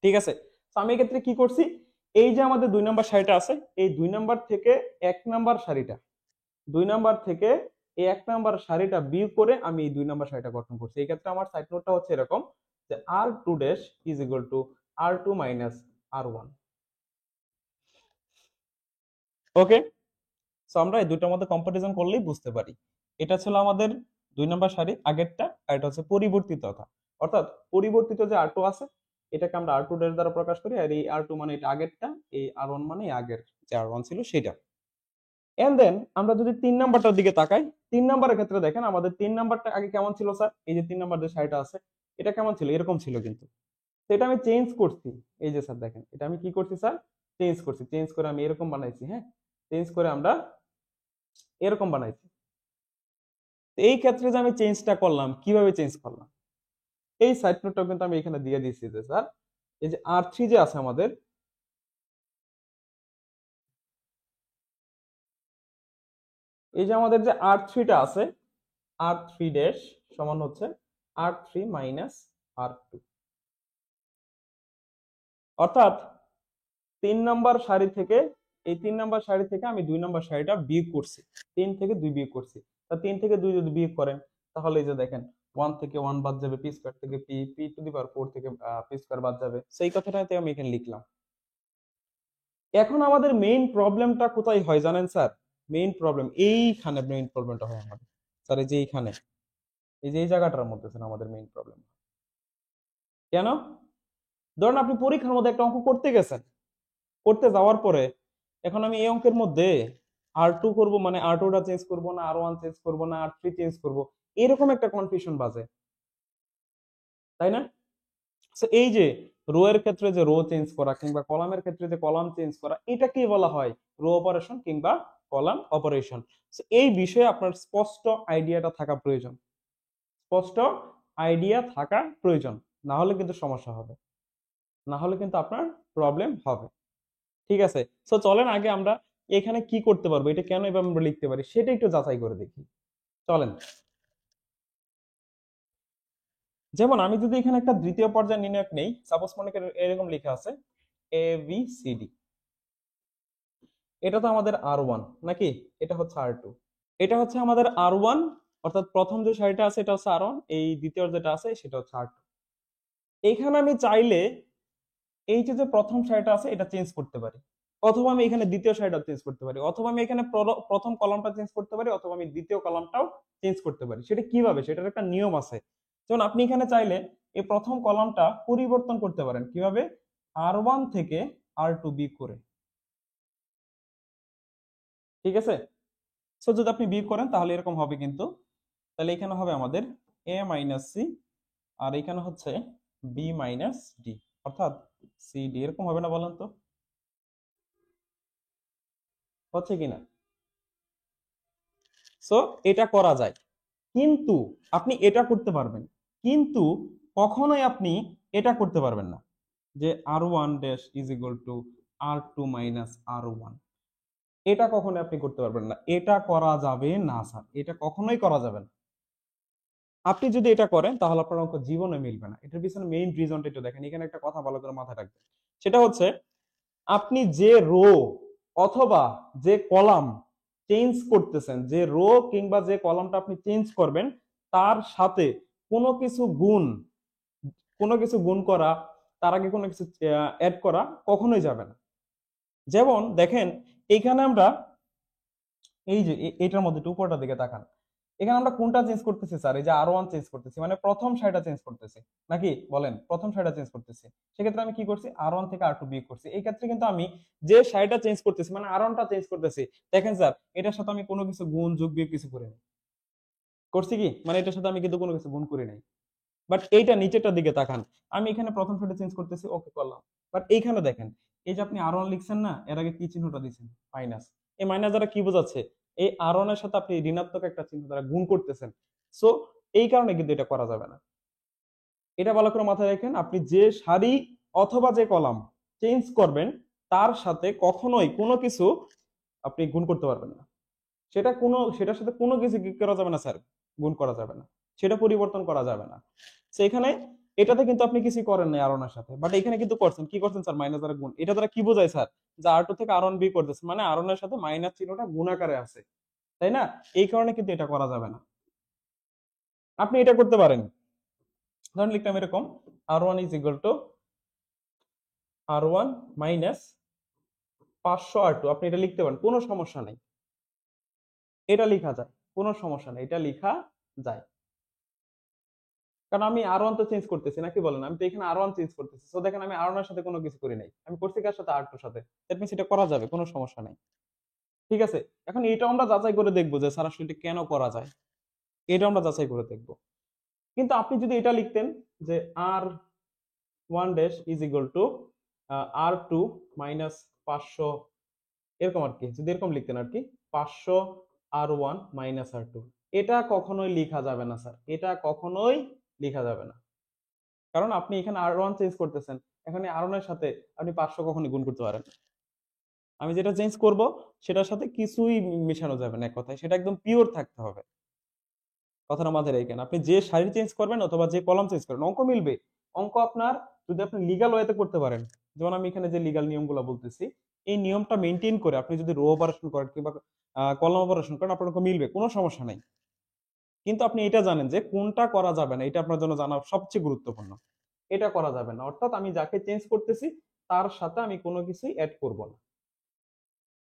ঠিক আছে? তো আমি এক্ষেত্রে কি করছি, এই যে আমাদের 2 নাম্বার সারিটা আছে, এই 2 নাম্বার থেকে 1 নাম্বার সারিটা, 2 নাম্বার থেকে এই 1 নাম্বার সারিটা বিয়োগ করে আমি এই 2 নাম্বার সারিটা গঠন করছি। এই ক্ষেত্রে আমার সাইড নোটটা হচ্ছে এরকম যে r2 dash is equal two r2 minus r1। Okay, so আমরা এই দুইটার মধ্যে কম্পারিজন করলেই বুঝতে পারি। এটা ছিল আমাদের 2 নাম্বার সারি আগেরটা, আর এটা হচ্ছে পরিবর্তিততা, অর্থাৎ পরিবর্তিত যে r2 আছে এটাকে আমরা r2 ড্যাশ দ্বারা প্রকাশ করি, আর এই r2 মানে এটা আগেরটা, এই r1 মানে এই আগের যে r1 ছিল সেটা। এন্ড দেন আমরা যদি 3 নাম্বারটার দিকে তাকাই, 3 নাম্বারের ক্ষেত্রে দেখেন আমাদের 3 নাম্বারটা আগে কেমন ছিল স্যার, এই যে 3 নাম্বার যে সারিটা আছে এটা কেমন ছিল, এরকম ছিল কিন্তু। তো এটা আমি চেঞ্জ করছি, এই যে স্যার দেখেন এটা আমি কি করছি স্যার, চেঞ্জ করছি, চেঞ্জ করে আমি এরকম বানাইছি, হ্যাঁ, চেঞ্জ করে আমরা এরকম বানাইছি। তো এই ক্ষেত্রে যে আমি চেঞ্জটা করলাম, কিভাবে চেঞ্জ করলাম, এই সাইড নোটটাও কিন্তু আমি এখানে দিয়ে দিচ্ছি যে স্যার এই যে r3 যে আছে আমাদের, এই যে আমাদের যে r3টা আছে, r3 ড্যাশ সমান হচ্ছে r3 মাইনাস r2, অর্থাৎ 3 নাম্বার সারি থেকে, এই 3 নাম্বার সারি থেকে আমি 2 নাম্বার সারিটা বিয়োগ করছি, 3 থেকে 2 বিয়োগ করছি। তা 3 থেকে 2 যদি বিয়োগ করেন তাহলে এই যে দেখেন 1 থেকে 1 বাদ যাবে, পি স্কোয়ার থেকে P, P to the power 4 থেকে পি স্কোয়ার বাদ যাবে, সেই কথাটাতে আমি এখানে লিখলাম। এখন আমাদের মেইন প্রবলেমটা কোথায় হয় জানেন স্যার, মেইন প্রবলেম এইখানে, মেইন প্রবলেমটা হয় আমাদের স্যার এই যে এইখানে, এই যে এই জায়গাটার মধ্যে স্যার আমাদের মেইন প্রবলেম। কেন? ধরেন আপনি পরীক্ষার মধ্যে একটা অঙ্ক করতে গেছেন, করতে যাওয়ার পরে এখন আমি এই অঙ্কের মধ্যে r2 করব, মানে r2টা চেঞ্জ করব না r1 চেঞ্জ করব না r3 চেঞ্জ করব, এরকম একটা কনফিউশন বাজে, তাই না? সো এই যে রো এর ক্ষেত্রে যে রো চেঞ্জ করা কিংবা কলামের ক্ষেত্রে যে কলাম চেঞ্জ করা, এটাকেই বলা হয় রো অপারেশন কিংবা কলাম অপারেশন। সো এই বিষয়ে আপনার স্পষ্ট আইডিয়াটা থাকা প্রয়োজন, স্পষ্ট আইডিয়া থাকা প্রয়োজন, না হলে কিন্তু সমস্যা হবে, না হলে কিন্তু আপনার প্রবলেম হবে, ঠিক আছে? সো চলেন আগে আমরা এখানে কি করতে পারবো, এটা কেন এভাবে আমরা লিখতে পারি সেটা একটু যাচাই করে দেখি, চলেন। যেমন আমি যদি এখানে একটা দ্বিতীয় পর্যায় নির্ণায়ক নেই, সাপোজ মনে করেন এরকম লেখা আছে এ বি সি ডি, এটা তো আমাদের r1 নাকি, এটা হচ্ছে r2, এটা হচ্ছে আমাদের r1, অর্থাৎ প্রথম যে সারিটা আছে এটা হচ্ছে r1, এই দ্বিতীয় যেটা আছে সেটা হচ্ছে r2। এখানে আমি চাইলে এই যে যে প্রথম সারিটা আছে এটা চেঞ্জ করতে পারি, অথবা আমি এখানে দ্বিতীয় সারিটা চেঞ্জ করতে পারি, অথবা আমি এখানে প্রথম কলামটা চেঞ্জ করতে পারি, অথবা আমি দ্বিতীয় কলামটাও চেঞ্জ করতে পারি। সেটা কিভাবে, সেটার একটা নিয়ম আছে। যেমন আপনি এখানে চাইলে এই প্রথম কলামটা পরিবর্তন করতে পারেন কিভাবে, r1 থেকে r2 বিয়োগ করে, ঠিক আছে? সো যদি আপনি বিয়োগ করেন তাহলে এরকম হবে কিন্তু, তাহলে এখানে হবে আমাদের a মাইনাস সি, আর এখানে হচ্ছে b মাইনাস ডি, অর্থাৎ সি ডি, এরকম হবে না বলেন তো? হচ্ছে কিনা? সো এটা করা যায়, কিন্তু আপনি এটা করতে পারবেন, কিন্তু কখনোই আপনি এটা করতে পারবেন না যে r1 dash is equal two r2 minus r1। এটা কখনোই আপনি করতে পারবেন না, এটা করা যাবে না স্যার, এটা কখনোই করা যাবে না। আপনি যদি এটা করেন তাহলে আপনার অঙ্ক জীবনে মিলবে না। এটার পিছনে মেইন রিজনটা একটু দেখেন, এখানে একটা কথা ভালো করে মাথায় রাখবেন। সেটা হচ্ছে আপনি যে রো অথবা যে কলাম চেঞ্জ করতেছেন, যে রো কিংবা যে কলামটা আপনি চেঞ্জ করবেন, তার সাথে কোনো কিছু গুণ, কোনো কিছু গুণ করা, তার আগে কোনো কিছু অ্যাড করা কখনোই যাবে না। যেমন দেখেন, এইখানে আমরা এই যে এটার মধ্যে একটু উপরটার দিকে তাকান, এখানে আমরা কোনটা চেঞ্জ করতেছি স্যার? এই যে r1 চেঞ্জ করতেছি, মানে প্রথম সারিটা চেঞ্জ করতেছি, নাকি বলেন? প্রথম সারিটা চেঞ্জ করতেছি। সেক্ষেত্রে আমি কি করছি? r1 থেকে r2 বিয়োগ করছি। এই ক্ষেত্রে কিন্তু আমি যে সারিটা চেঞ্জ করতেছি, মানে r1 টা চেঞ্জ করতেছি, দেখেন স্যার এটার সাথে আমি কোনো কিছু গুণ যোগ বিয়োগ কিছু করি নাই। করছি কি? মানে এটার সাথে আমি কিন্তু কোনো কিছু গুণ করি নাই। বাট এইটা নিচেরটার দিকে তাকান, আমি এখানে প্রথম সারিটা চেঞ্জ করতেছি, ওকে করলাম। বাট এইখানে দেখেন, এই যে আপনি r1 লিখছেন না, এর আগে কি চিহ্নটা দিয়েছেন? মাইনাস। এই মাইনাস দ্বারা কি বোঝাচ্ছে? এই r1 এর সাথে আপনি ঋণাত্মক একটা চিহ্ন দ্বারা গুণ করতেছেন। সো এই কারণে কিন্তু এটা করা যাবে না। এটা ভালো করে মাথায় রাখেন, আপনি যে সারি অথবা যে কলাম চেঞ্জ করবেন, তার সাথে কখনোই কোনো কিছু আপনি গুণ করতে পারবেন না। সেটার সাথে কোনো কিছু কি করা যাবে না স্যার? গুণ করা যাবে না, সেটা পরিবর্তন করা যাবে না। তো এখানে এটাতে কিন্তু আপনি কিছু করেন নাই আর1 এর সাথে, বাট এখানে কিন্তু করছেন। কি করছেন স্যার? মাইনাস দ্বারা গুণ। এটা দ্বারা কি বোঝায় স্যার? যে r2 থেকে r1 বিয়োগ করতেছে, মানে r1 এর সাথে মাইনাস চিহ্নটা গুণ আকারে আছে, তাই না? এই কারণে কিন্তু এটা করা যাবে না। আপনি এটা করতে পারেন, ধরেন লিখলাম এরকম, r1 is equal two r1 minus 500 r2। আপনি এটা লিখতে পারেন, কোনো সমস্যা নেই, এটা লেখা যায়, কোনো সমস্যা নেই, এটা লেখা যায়। কারণ আমি r1 তো চেঞ্জ করতেছি না, কি বলেন? আমি তো এখানে r1 চেঞ্জ করতেছি। সো দেখেন আমি r1 এর সাথে কোনো কিছু করি নাই, আমি করছি কার সাথে? r2 এর সাথে। দ্যাট মিন্স এটা করা যাবে, কোনো সমস্যা নেই। ঠিক আছে, এখন এটা আমরা যাচাই করে দেখবো যে স্যার আসলে এটা কেন করা যায়, এটা আমরা যাচাই করে দেখবো। কিন্তু আপনি যদি এটা লিখতেন যে r1 dash is equal two r2 minus 500, এরকম আর কি, যদি এরকম লিখতেন আর কি, 500 r1 মাইনাস r2, এটা কখনোই লেখা যাবে না স্যার, এটা কখনোই লেখা যাবে না। কারণ আপনি এখানে r1 চেঞ্জ করতেছেন, এখানে r1 এর সাথে আপনি 500 কখনোই গুণ করতে পারেন না। আমি যেটা চেঞ্জ করব সেটার সাথে কিছুই মেশানো যাবে না, এক কথায় সেটা একদম পিওর থাকতে হবে। কথাটা মাথায় রেখেন, আপনি যে সারি চেঞ্জ করবেন অথবা যে কলাম চেঞ্জ করবেন, অঙ্ক মিলবে। অঙ্ক আপনার, যদি আপনি লিগ্যাল ওয়েতে করতে পারেন, যেমন আমি এখানে যে লিগ্যাল নিয়মগুলো বলতেছি, এই নিয়মটা মেনটেন করে আপনি যদি রো অপারেশন করেন কিংবা কলাম অপারেশন করেন, আপনার অঙ্ক মিলবে, কোনো সমস্যা নাই। কিন্তু আপনি এটা জানেন যে কোনটা করা যাবে না, এটা আপনার জন্য জানা সবচেয়ে গুরুত্বপূর্ণ। এটা করা যাবে না, অর্থাৎ আমি যাকে চেঞ্জ করতেছি তার সাথে আমি কোনো কিছুই অ্যাড করব না।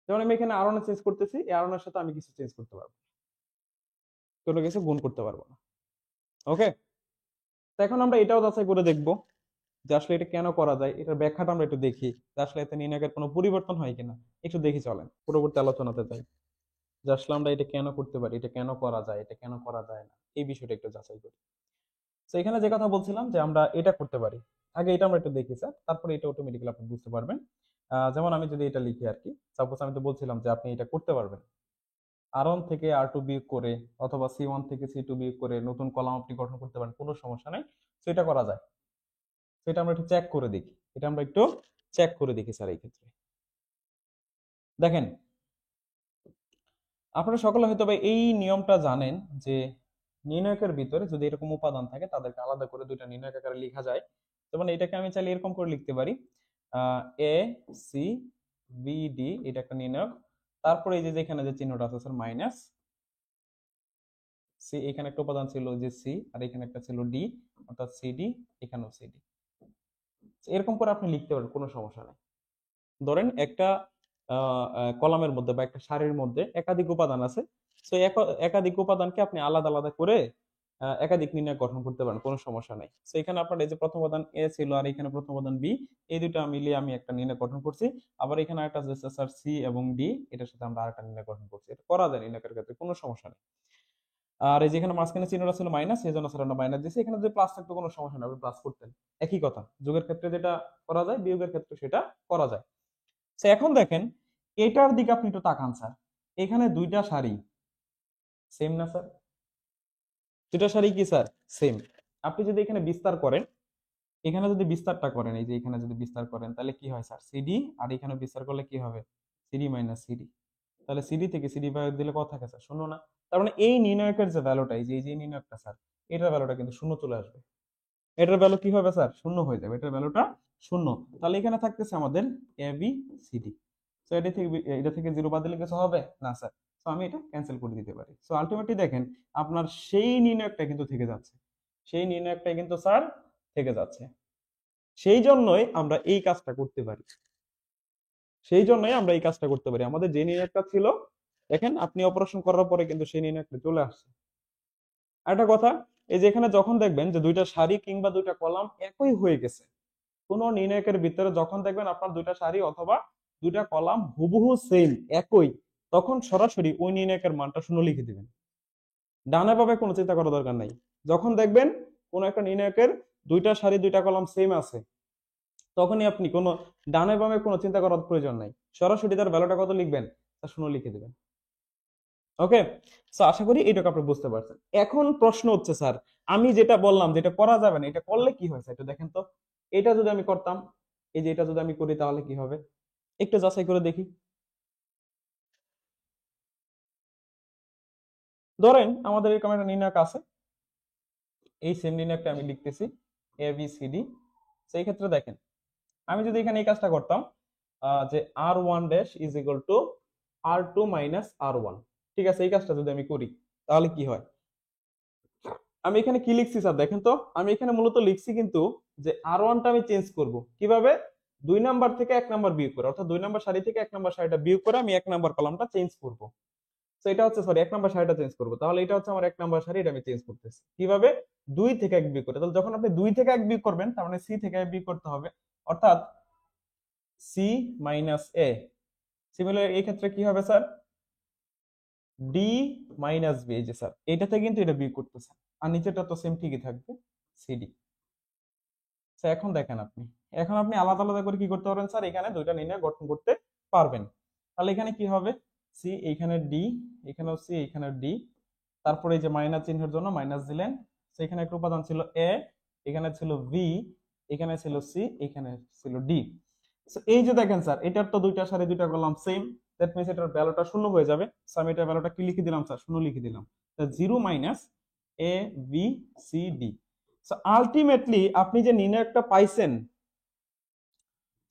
যেমন আমি এখানে আর চেঞ্জ করতেছি, এই আর সাথে আমি কিছু চেঞ্জ করতে পারবো, কোনো কিছু গুণ করতে পারবো না। ওকে, তো এখন আমরা এটাও যাচাই করে দেখবো যে আসলে এটা কেন করা যায়, এটার ব্যাখ্যাটা আমরা একটু দেখি, যে আসলে এতে নির্ণায়কের কোনো পরিবর্তন হয় কিনা। একটু দেখি, চলেন পরবর্তী আলোচনাতে যাই, যে আসলে আমরা এটা কেন করতে পারি, এটা কেন করা যায়, এটা কেন করা যায় না, এই বিষয়টা একটু যাচাই করি। তো এখানে যে কথা বলছিলাম যে আমরা এটা করতে পারি, আগে এটা আমরা একটু দেখি স্যার, তারপরে এটা অটোমেটিক্যালি আপনি বুঝতে পারবেন। যেমন আমি যদি এটা লিখি আর কি, সাপোজ আমি তো বলছিলাম যে আপনি এটা করতে পারবেন, r1 থেকে r2 বিয়োগ করে অথবা c1 থেকে c2 বিয়োগ করে নতুন কলাম আপনি গঠন করতে পারেন, কোনো সমস্যা নাই। তো এটা করা যায়। তো এটা আমরা একটু চেক করে দেখি, এটা আমরা একটু চেক করে দেখি স্যার। এই ক্ষেত্রে দেখেন, আপনারা সকলে হয়তো বা এই নিয়মটা জানেন যে নির্ণায়কের ভিতরে যদি এরকম উপাদান থাকে তাদেরকে আলাদা করে দুইটা নির্ণায়ক আকারে লেখা যায়। যেমন এটাকে আমি চাইলে এরকম করে লিখতে পারি, এ সি বি ডি, এটা একটা নির্ণায়ক। তারপরে এই যে যেখানে যে চিহ্নটা আছে স্যার মাইনাস সি, এখানে একটা উপাদান ছিল যে সি, আর এখানে একটা ছিল ডি, অর্থাৎ সিডি, এখানেও সিডি। এরকম করে আপনি লিখতে পারেন, কোনো সমস্যা নেই। ধরেন একটা কলামের মধ্যে বা একটা সারির মধ্যে একাধিক উপাদান আছে, তো একাধিক উপাদানকে আপনি আলাদা আলাদা করে একাধিক নির্ণয় গঠন করতে পারেন, কোনো সমস্যা নাই। তো এখানে আপনার এই যে প্রথম উপাদান এ ছিল আর এখানে প্রথম উপাদান বি, এই দুটো মিলিয়ে আমি একটা নির্ণয় গঠন করছি। আবার এখানে একটা আছে স্যার সি এবং ডি, এটার সাথে আমরা আরেকটা নির্ণয় গঠন করছি। এটা করা যায় নির্ণয়ের ক্ষেত্রে, কোনো সমস্যা নেই। আর এই যেখানে মাঝখানে চিহ্নটা ছিল মাইনাস, সেই জন্য স্যার আমরা মাইনাস দিয়েছি। এখানে যদি প্লাস থাকতো কোনো সমস্যা নেই, আপনি প্লাস করতেন। একই কথা, যোগের ক্ষেত্রে যেটা করা যায় বিয়োগের ক্ষেত্রে সেটা করা যায়। তো এখন দেখেন, এটার দিকে আপনি একটু তাকান স্যার, এখানে দুইটা সারি সেম না স্যার? দুইটা সারি কি স্যার সেম? আপনি যদি এখানে বিস্তার করেন, এখানে যদি বিস্তারটা করেন, এই যে এখানে যদি বিস্তার করেন তাহলে কি হয় স্যার, সিডি, আর এখানে বিস্তার করলে কি হবে, সিডি মাইনাস সিডি। তাহলে সিডি থেকে সিডি বাদ দিলে কত থাকে স্যার, শূন্য না? তার মানে এই নির্ণায়কের যে ভ্যালুটা, এই যে নির্ণায়কটা স্যার, এটার ভ্যালুটা কিন্তু শূন্য চলে আসবে। এটার ভ্যালু কি হবে স্যার, শূন্য হয়ে যাবে, এটার ভ্যালুটা শূন্য। তাহলে এখানে থাকতেছে আমাদের এ বি সিডি। সো এটা থেকে জিরো বাদ দিলে কিছু হবে না স্যার। সো আমি এটা ক্যান্সেল করে দিতে পারি। সো আলটিমেটলি দেখেন আপনার সেই নির্ণায়কটা কিন্তু থেকে যাচ্ছে, সেই নির্ণায়কটাই কিন্তু স্যার থেকে যাচ্ছে। সেই জন্যই আমরা এই কাজটা করতে পারি, সেই জন্যই আমরা এই কাজটা করতে পারি। আমাদের যে নির্ণায়কটা ছিল, দেখেন আপনি অপারেশন করার পরে কিন্তু সেই নির্ণায়কটা চলে আসছে। আরেকটা কথা, এই যে এখানে যখন দেখবেন যে দুইটা সারি কিংবা দুইটা কলাম একই হয়ে গেছে, কোন নির্ণায়কের ভিতরে যখন দেখবেন আপনার দুইটা সারি অথবা দুইটা কলাম হুবহু সেম একই, তখন সরাসরি ওই নির্ণায়কের মানটা শূন্য লিখে দিবেন। ডানে বামে কোনো চিন্তা করার দরকার নাই। যখন দেখবেন কোন একটা নির্ণায়কের দুইটা সারি দুইটা কলাম সেম আছে, তখনই আপনি কোনো ডানে বামে কোনো চিন্তা করার প্রয়োজন নাই, সরাসরি তার ভ্যালুটা কত লিখবেন, তা শূন্য লিখে দিবেন। ওকে, সো আশা করি এটাকে আপনি বুঝতে পারছেন। এখন প্রশ্ন হচ্ছে স্যার, আমি যেটা বললাম যেটা করা যাবে না, এটা করলে কি হয় স্যার, একটু দেখেন তো। এটা যদি আমি করতাম, এই যে এটা যদি আমি করি তাহলে কি হবে, একটু যাচাই করে দেখি। ধরেন আমাদের এরকম একটা নির্ণায়ক আছে, এই সেম নির্ণায়কটা আমি লিখতেছি এ বি সি ডি। সেই ক্ষেত্রে দেখেন, আমি যদি এখানে এই কাজটা করতাম, যে R one dash is equal to R two minus R one, ঠিক আছে, এই কাজটা যদি আমি করি তাহলে কি হয়। আমি এখানে কি লিখছি স্যার দেখেন তো, আমি এখানে মূলত লিখছি কিন্তু যে আর ওয়ানটা আমি চেঞ্জ করব কিভাবে, 2 নাম্বার থেকে 1 নাম্বার বিয়োগ করে, অর্থাৎ 2 নাম্বার সারি থেকে 1 নাম্বার সারিটা বিয়োগ করে আমি 1 নাম্বার কলামটা চেঞ্জ করব। তো এটা হচ্ছে, সরি, 1 নাম্বার সারিটা চেঞ্জ করব, তাহলে এটা হচ্ছে আমার 1 নাম্বার সারি, এটা আমি চেঞ্জ করতেছি কিভাবে, 2 থেকে 1 বিয়োগ করে। তাহলে যখন আপনি 2 থেকে 1 বিয়োগ করবেন, তার মানে সি থেকে বিয়োগ করতে হবে, অর্থাৎ সি মাইনাস এ। সিমিলার এই ক্ষেত্রে কি হবে স্যার, ডি মাইনাস বি। এই যে স্যার এটাতে কিন্তু এটা বিয়োগ করতেছে, আর নিচেটা তো সেম ঠিকই থাকবে, সিডি। এখন দেখেন আপনি, এখন আপনি আলাদা আলাদা করে কি করতে পারবেন স্যার, এখানে দুইটা নির্ণয় গঠন করতে পারবেন। তাহলে এখানে কি হবে, সি, এইখানে ডি, এখানেও সি, এখানে ডি, তারপরে এই যে মাইনাস চিহ্নের জন্য মাইনাস দিলেন। সেখানে একটা উপাদান ছিল এ, এখানে ছিল ভি, এখানে ছিল সি, এখানে ছিল ডি। এই যে দেখেন স্যার, এটার তো দুইটা সারি দুইটা কলাম সেম, দ্যাট মিনস এটার ভ্যালুটা শূন্য হয়ে যাবে। সো আমি এটার ভ্যালুটা কি লিখে দিলাম স্যার, শূন্য লিখে দিলাম। Zero minus A B C D. So ultimately আপনি যে নির্ণায়কটা পাইছেন,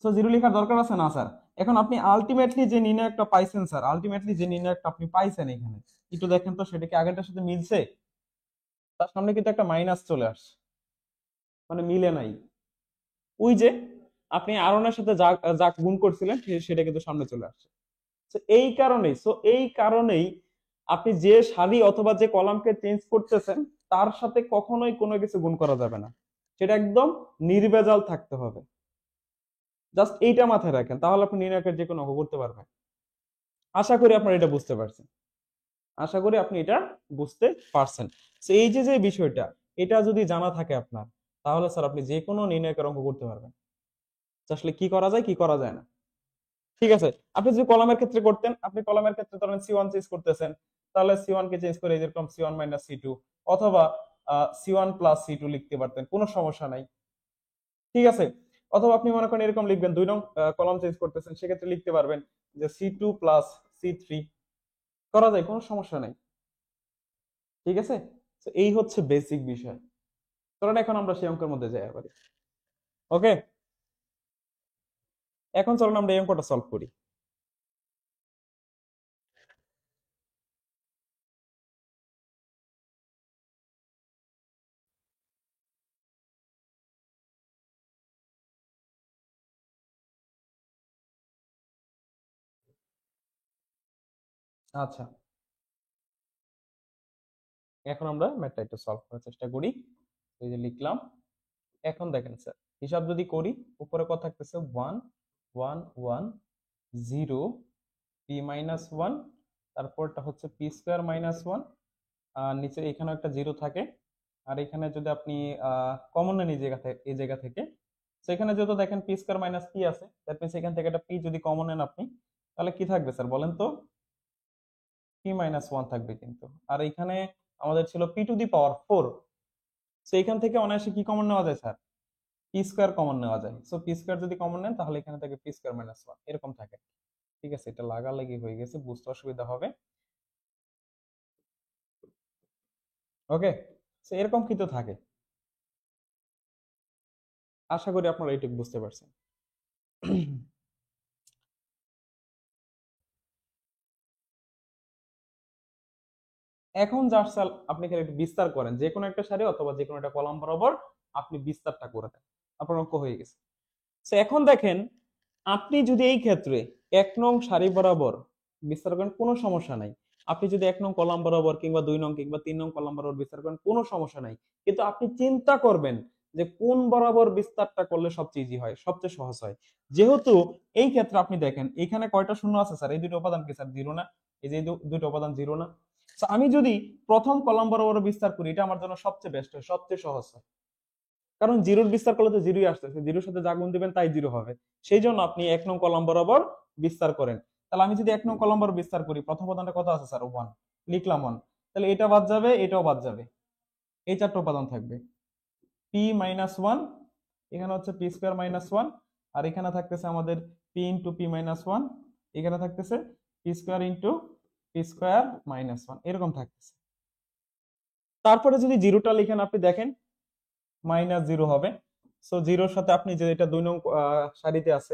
সো জিরো লেখার দরকার আছে না স্যার। এখন আপনি আলটিমেটলি যে নির্ণায়কটা পাইছেন স্যার, আলটিমেটলি যে নির্ণায়কটা আপনি পাইছেন এখানে, একটু দেখেন তো সেটা কি আগেরটার সাথে মিলছে? তার সামনে কিন্তু একটা মাইনাস চলে আসছে, মানে মিলে নাই। ওই যে আপনি আরনের সাথে যা যা গুণ করছিলেন সেটা কিন্তু সামনে চলে আসছে। এই কারণেই আপনি যে সারি অথবা যে কলামকে চেঞ্জ করতেছেন, তার সাথে কখনোই কোনো কিছু গুণ করা যাবে না, সেটা একদম নির্ভেজাল থাকতে হবে। জাস্ট এইটা মাথায় রাখেন, তাহলে আপনি নির্ণায়কের যে কোনো অঙ্ক করতে পারবেন। আশা করি আপনারা এটা বুঝতে পারছেন, আশা করি আপনি এটা বুঝতে পারছেন। তো এই যে যে বিষয়টা, এটা যদি জানা থাকে আপনার, তাহলে স্যার আপনি যে কোনো নির্ণায়কের অঙ্ক করতে পারবেন। আসলে কি করা যায় কি করা যায় না, ঠিক আছে। আপনি যদি কলামের ক্ষেত্রে করতেন, আপনি কলামের ক্ষেত্রে ধরেন সি ওয়ান চেঞ্জ করতেছেন, তাহলে সি ওয়ান কে চেঞ্জ করে যেরকম C one minus C two, অথবা C one plus C two লিখতে পারতেন, কোনো সমস্যা নাই, ঠিক আছে। অথবা আপনি মনে করেন এরকম লিখবেন, 2 নং কলাম চেঞ্জ করতেছেন, সেক্ষেত্রে লিখতে পারবেন যে C two plus C three, করা যায়, কোনো সমস্যা নাই, ঠিক আছে। তো এই হচ্ছে বেসিক বিষয়। চলেন এখন আমরা সেই অঙ্কের মধ্যে যাই পারি। ওকে, এখন চলেন আমরা এই অঙ্কটা সলভ করি। আচ্ছা, এখন আমরা ম্যাথটা একটু সলভ করার চেষ্টা করি। এই যে লিখলাম, এখন দেখেন স্যার, হিসাব যদি করি, উপরে কত থাকতেছে, 1 1 1 0, পি মাইনাস 1, তারপরটা হচ্ছে পি স্কোয়ার মাইনাস 1, আর নিচে এখানে একটা জিরো থাকে। আর এখানে যদি আপনি কমন নেন এই জায়গা থেকে, সেখানে যেহেতু দেখেন পি স্কোয়ার মাইনাস পি আছে, দ্যাট মিনস এখান থেকে একটা পি যদি কমন নেন আপনি, তাহলে কি থাকবে স্যার বলেন তো? p-1 থাকবে কিন্তু। আর এখানে আমাদের ছিল p⁴। তো এখান থেকে অনায়াসে কি কমন নেওয়া যায় স্যার? পি স্কোয়ার কমন নেওয়া যায়। সো পি স্কোয়ার যদি কমন নেন তাহলে এখানে থাকে p² - 1 এরকম থাকে। ঠিক আছে, এটা লাগালাগি হয়ে গেছে, বুঝতে অসুবিধা হবে। ওকে, তো এরকম কিন্তু থাকে। আশা করি আপনারা এইটুকু বুঝতে পারছেন। এখন জাস্ট স্যার আপনি খালি একটু বিস্তার করেন, যে কোনো একটা সারি অথবা যে কোনো একটা কলাম বরাবর আপনি বিস্তারটা করে দেন, আপনার অঙ্ক হয়ে গেছে। তো এখন দেখেন, আপনি যদি এই ক্ষেত্রে 1 নং সারি বরাবর বিস্তার করেন কোনো সমস্যা নাই। আপনি যদি 1 নং কলাম বরাবর কিংবা 2 নং কিংবা 3 নং কলাম বরাবর বিস্তার করেন কোনো সমস্যা নাই। কিন্তু আপনি চিন্তা করবেন যে কোন বরাবর বিস্তারটা করলে সবচেয়ে ইজি হয়, সবচেয়ে সহজ হয়। যেহেতু এই ক্ষেত্রে আপনি দেখেন এখানে কয়টা শূন্য আছে স্যার? এই দুটো উপাদান কি স্যার জিরো না? এই যে দুটো উপাদান জিরো না? So, আমি যদি প্রথম কলাম বরাবর বিস্তার করি এটা আমার জন্য সবচেয়ে বেস্ট হয়, সবচেয়ে সহজ হয়। কারণ জিরোর বিস্তার করলে তো জিরোই আসতেছে, জিরোর সাথে যা গুণ দিবেন তাই জিরো হবে। সেই জন্য আপনি 1 নং কলাম বরাবর বিস্তার করেন। তাহলে আমি যদি 1 নং কলাম বরাবর বিস্তার করি, প্রথম উপাদানটা কত আছে স্যার? 1, লিখলাম 1। তাহলে এটা বাদ যাবে, এটাও বাদ যাবে, এই চারটা উপাদান থাকবে। p-1, এখানে হচ্ছে p²-1, আর এখানে থাকতেছে আমাদের p × p-1, এখানে থাকতেছে p² × p²-1, এরকম থাকতেছে। তারপরে যদি জিরোটা লিখেন আপনি দেখেন -0 হবে। সো জিরোর সাথে আপনি যে এটা 2 নং সারিতে আছে,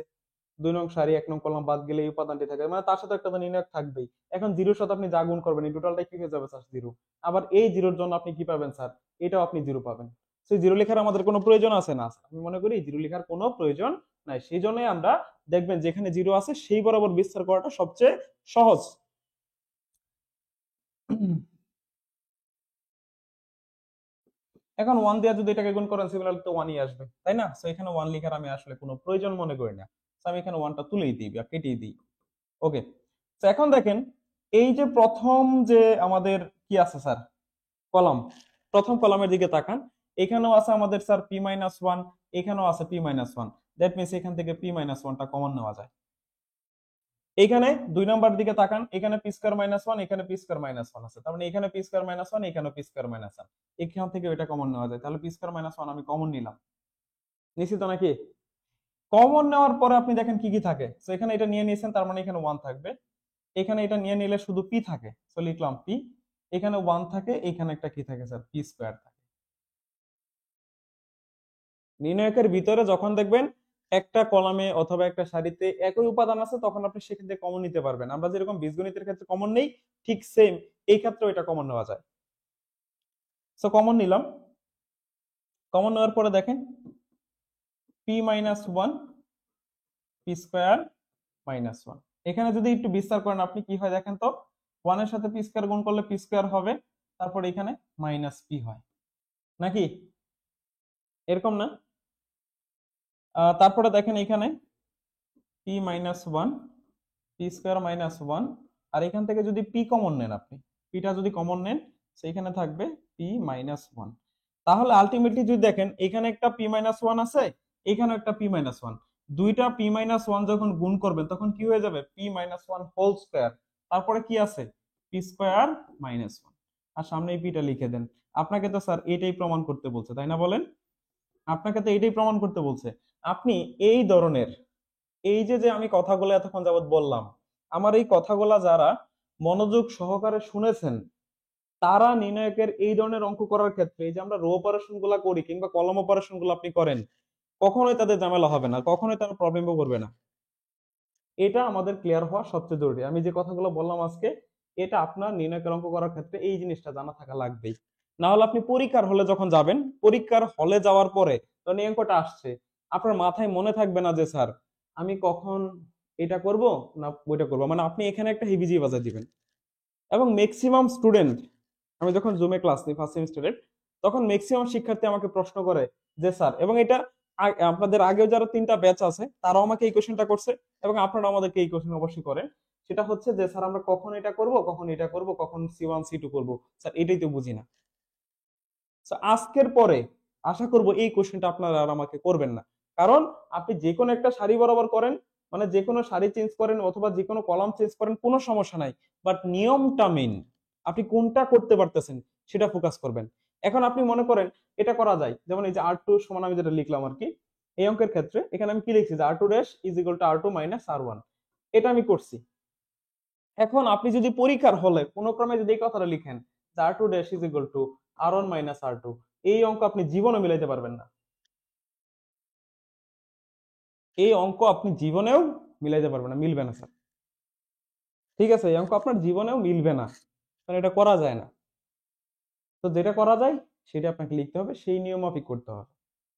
2 নং সারি 1 নং কলাম বাদ গেলে এই উপাদানটি থাকে, মানে তার সাথে একটা তো নির্ণায়ক থাকবেই। এখন জিরোর সাথে আপনি যা গুণ করবেন এই টোটালটাই কি হয়ে যাবে স্যার? জিরো। আবার এই জিরোর জন্য আপনি কি পাবেন স্যার? এটাও আপনি জিরো পাবেন। সেই জিরো লেখার আমাদের কোনো প্রয়োজন আছে না? আমি মনে করি জিরো লেখার কোনো প্রয়োজন নাই। সেই জন্যই আমরা দেখবেন যেখানে জিরো আছে সেই বরাবর বিস্তার করাটা সবচেয়ে সহজ। এখন 1 দিয়ে যদি এটাকে গুণ করেন সিমিলারলি তো 1ই আসবে, তাই না? সো এখানে 1 লেখার আমি আসলে কোনো প্রয়োজন মনে করি না। সো আমি এখানে 1টা তুলেই দিই বা কেটেই দিই। ওকে, তো এখন দেখেন এই যে প্রথম যে আমাদের কি আছে স্যার? কলাম। প্রথম কলামের দিকে তাকান, এখানেও আছে আমাদের স্যার p-1, এখানেও আছে p-1। দ্যাট মিনস এখান থেকে p-1টা কমন নেওয়া যায়। এখানে 2 নম্বর দিকে তাকান, এখানে p²-1, এখানে p²-1 আছে, তার মানে এখানে p²-1, এখানে p²-1, এখান থেকে এটা কমন নেওয়া যায়। তাহলে p²-1 আমি কমন নিলাম, নিশ্চিত নাকি? কমন নেওয়ার পরে আপনি দেখেন কি কি থাকে। তো এখানে এটা নিয়ে নিয়েছেন, তার মানে এখানে 1 থাকবে। এখানে এটা নিয়ে নিলে শুধু p থাকে, তো লিখলাম p। এখানে 1 থাকে, এখানে একটা কি থাকে স্যার? p² থাকে। নির্ণায়কের ভিতরে যখন দেখবেন একটা কলামে অথবা একটা সারিতে একই উপাদান আছে তখন আপনি সেখান থেকে কমন নিতে পারবেন। আমরা যেরকম বীজগণিতের ক্ষেত্রে কমন নেই, ঠিক সেম এই ক্ষেত্রেও এটা কমন নেওয়া যায়। সো কমন নিলাম, কমন নেওয়ার পরে দেখেন p-1, p²-1। এখানে যদি একটু বিস্তার করেন আপনি কি হয় দেখেন তো, 1 এর সাথে p² গুণ করলে p² হবে, তারপর এখানে -p হয় নাকি? এরকম না? তারপরে দেখেন এখানে p-1, p²-1, আর এখান থেকে যদি p কমন নেন, আপনি পিটা যদি কমন নেন সেইখানে থাকবে p-1। তাহলে আলটিমেটলি যদি দেখেন এখানে একটা p-1 আছে, এখানে একটা p-1, দুইটা p-1 যখন গুণ করবেন তখন কি হয়ে যাবে? p-1 হোল স্কয়ার, তারপরে কি আছে? p²-1, আর সামনে এই পিটা লিখে দেন। আপনাকে তো স্যার এটাই প্রমাণ করতে বলছে, তাই না বলেন? আপনাকে তো এটাই প্রমাণ করতে বলছে। আপনি এই ধরনের এই যে যে আমি কথাগুলো এতক্ষণ যাবত বললাম, আমার এই কথাগুলা যারা মনোযোগ সহকারে শুনেছেন তারা নির্ণায়কের এই ধরনের অঙ্ক করার ক্ষেত্রে, এই যে আমরা রো অপারেশন গুলা করি কিংবা কলম অপারেশন গুলো আপনি করেন, কখনোই তাদের ঝামেলা হবে না, কখনোই তারা প্রবলেমও করবে না। এটা আমাদের ক্লিয়ার হওয়া সবচেয়ে জরুরি। আমি যে কথাগুলো বললাম আজকে, এটা আপনার নির্ণায়কের অঙ্ক করার ক্ষেত্রে এই জিনিসটা জানা থাকা লাগবেই। না হলে আপনি পরীক্ষার হলে যখন যাবেন, পরীক্ষার হলে যাওয়ার পরে যখন এই অঙ্কটা আসছে আপনার মাথায় মনে থাকবে না যে স্যার আমি কখন এটা করব না ওইটা করবো, মানে আপনি এখানে একটা হিবিজি বাজায় দিবেন। এবং ম্যাক্সিমাম স্টুডেন্ট, আমি যখন জুমে ক্লাস নিই ফার্স্ট সেমিস্টারের, তখন ম্যাক্সিমাম শিক্ষার্থী আমাকে প্রশ্ন করে যে স্যার, এবং এটা আপনাদের আগেও যারা 3টা ব্যাচ আছে তারাও আমাকে এই কোশ্চেনটা করছে, এবং আপনারা আমাদেরকে এই কোশ্চেন অবশ্যই করেন। সেটা হচ্ছে যে স্যার আমরা কখন এটা করব, কখন এটা করব, কখন C1 C2 করব, স্যার এটাই তো বুঝি না। তো আজকের পরে আশা করব এই কোশ্চেনটা আপনারা আর আমাকে করবেন না। কারণ আপনি যে কোনো একটা সারি বরাবর করেন, মানে যে কোনো সারি চেঞ্জ করেন অথবা যে কোনো কলাম চেঞ্জ করেন, কোনো সমস্যা নাই, বাট নিয়মটা মেন। আপনি কোনটা করতে পারতেছেন সেটা ফোকাস করবেন। এখন আপনি মনে করেন এটা করা যায়, যেমন এই যে R2 সমান আমি যেটা লিখলাম আর কি, এই অঙ্কের ক্ষেত্রে এখানে আমি কি লিখছি যে R2 dash is equal two R2 minus R1, এটা আমি করছি। এখন আপনি যদি পরীক্ষার হলে কোনো ক্রমে যদি এই কথাটা লিখেন যে R2 dash is equal two R1 minus R2, এই অঙ্ক আপনি জীবনে মিলাইতে পারবেন না। এই অঙ্ক আপনি জীবনেও মিলাইতে পারবেন না, মিলবে না স্যার। ঠিক আছে, এই অঙ্ক আপনার জীবনেও মিলবে না, কারণ এটা করা যায় না। তো যেটা করা যায় সেটা আপনাকে লিখতে হবে, সেই নিয়ম মাফিক করতে হবে।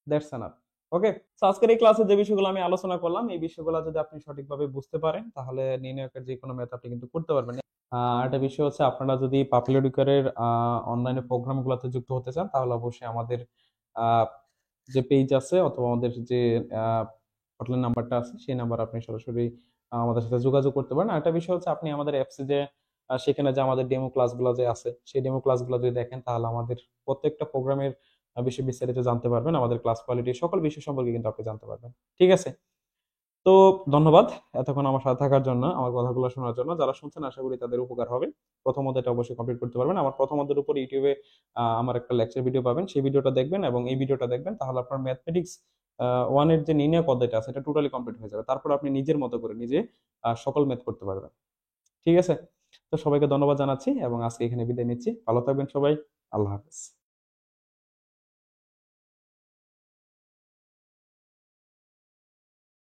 That's enough. ওকে। তো আজকের এই ক্লাসে যে বিষয়গুলো আমি আলোচনা করলাম, এই বিষয়গুলো যদি আপনি সঠিকভাবে বুঝতে পারেন তাহলে নির্ণায়কের যে কোনো ম্যাথ আপনি কিন্তু করতে পারবেন। একটা বিষয় হচ্ছে, আপনারা যদি পাপুলার এডুকেয়ারের অনলাইনে প্রোগ্রামগুলোতে যুক্ত হতে চান তাহলে অবশ্যই আমাদের আহ, যে পেজ আছে অথবা আমাদের যে হটলাইন নাম্বারটা আছে সেই নাম্বার আপনি সরাসরি আমাদের সাথে যোগাযোগ করতে পারেন। আর একটা বিষয় হচ্ছে, আপনি আমাদের অ্যাপসে যে সেখানে যে আমাদের ডেমো ক্লাসগুলো যে আছে সেই ডেমো ক্লাসগুলো যদি দেখেন তাহলে আমাদের প্রত্যেকটা প্রোগ্রামের বিষয়ে বিস্তারিত জানতে পারবেন, আমাদের ক্লাস কোয়ালিটি সকল বিষয় সম্পর্কে কিন্তু আপনি জানতে পারবেন। ঠিক আছে। তো ধন্যবাদ এতক্ষণ আমার সাথে থাকার জন্য, আমার কথাগুলো শোনার জন্য। যারা শুনছেন আশা করি তাদের উপকার হবে। প্রথম অধ্যায়টা অবশ্যই কমপ্লিট করতে পারবেন। আমার প্রথম অধ্যায়ের উপর ইউটিউবে আমার একটা লেকচার ভিডিও পাবেন, সেই ভিডিওটা দেখবেন এবং এই ভিডিওটা দেখবেন, তাহলে আপনার ম্যাথমেটিক্স ওয়ানের যে নির্ণয় পদ্ধতিটা আছে এটা টোটালি কমপ্লিট হয়ে যাবে। তারপর আপনি নিজের মতো করে নিজে সকল ম্যাথ করতে পারবেন। ঠিক আছে। তো সবাইকে ধন্যবাদ জানাচ্ছি এবং আজকে এখানে বিদায় নিচ্ছি। ভালো থাকবেন সবাই। আল্লাহ হাফেজ।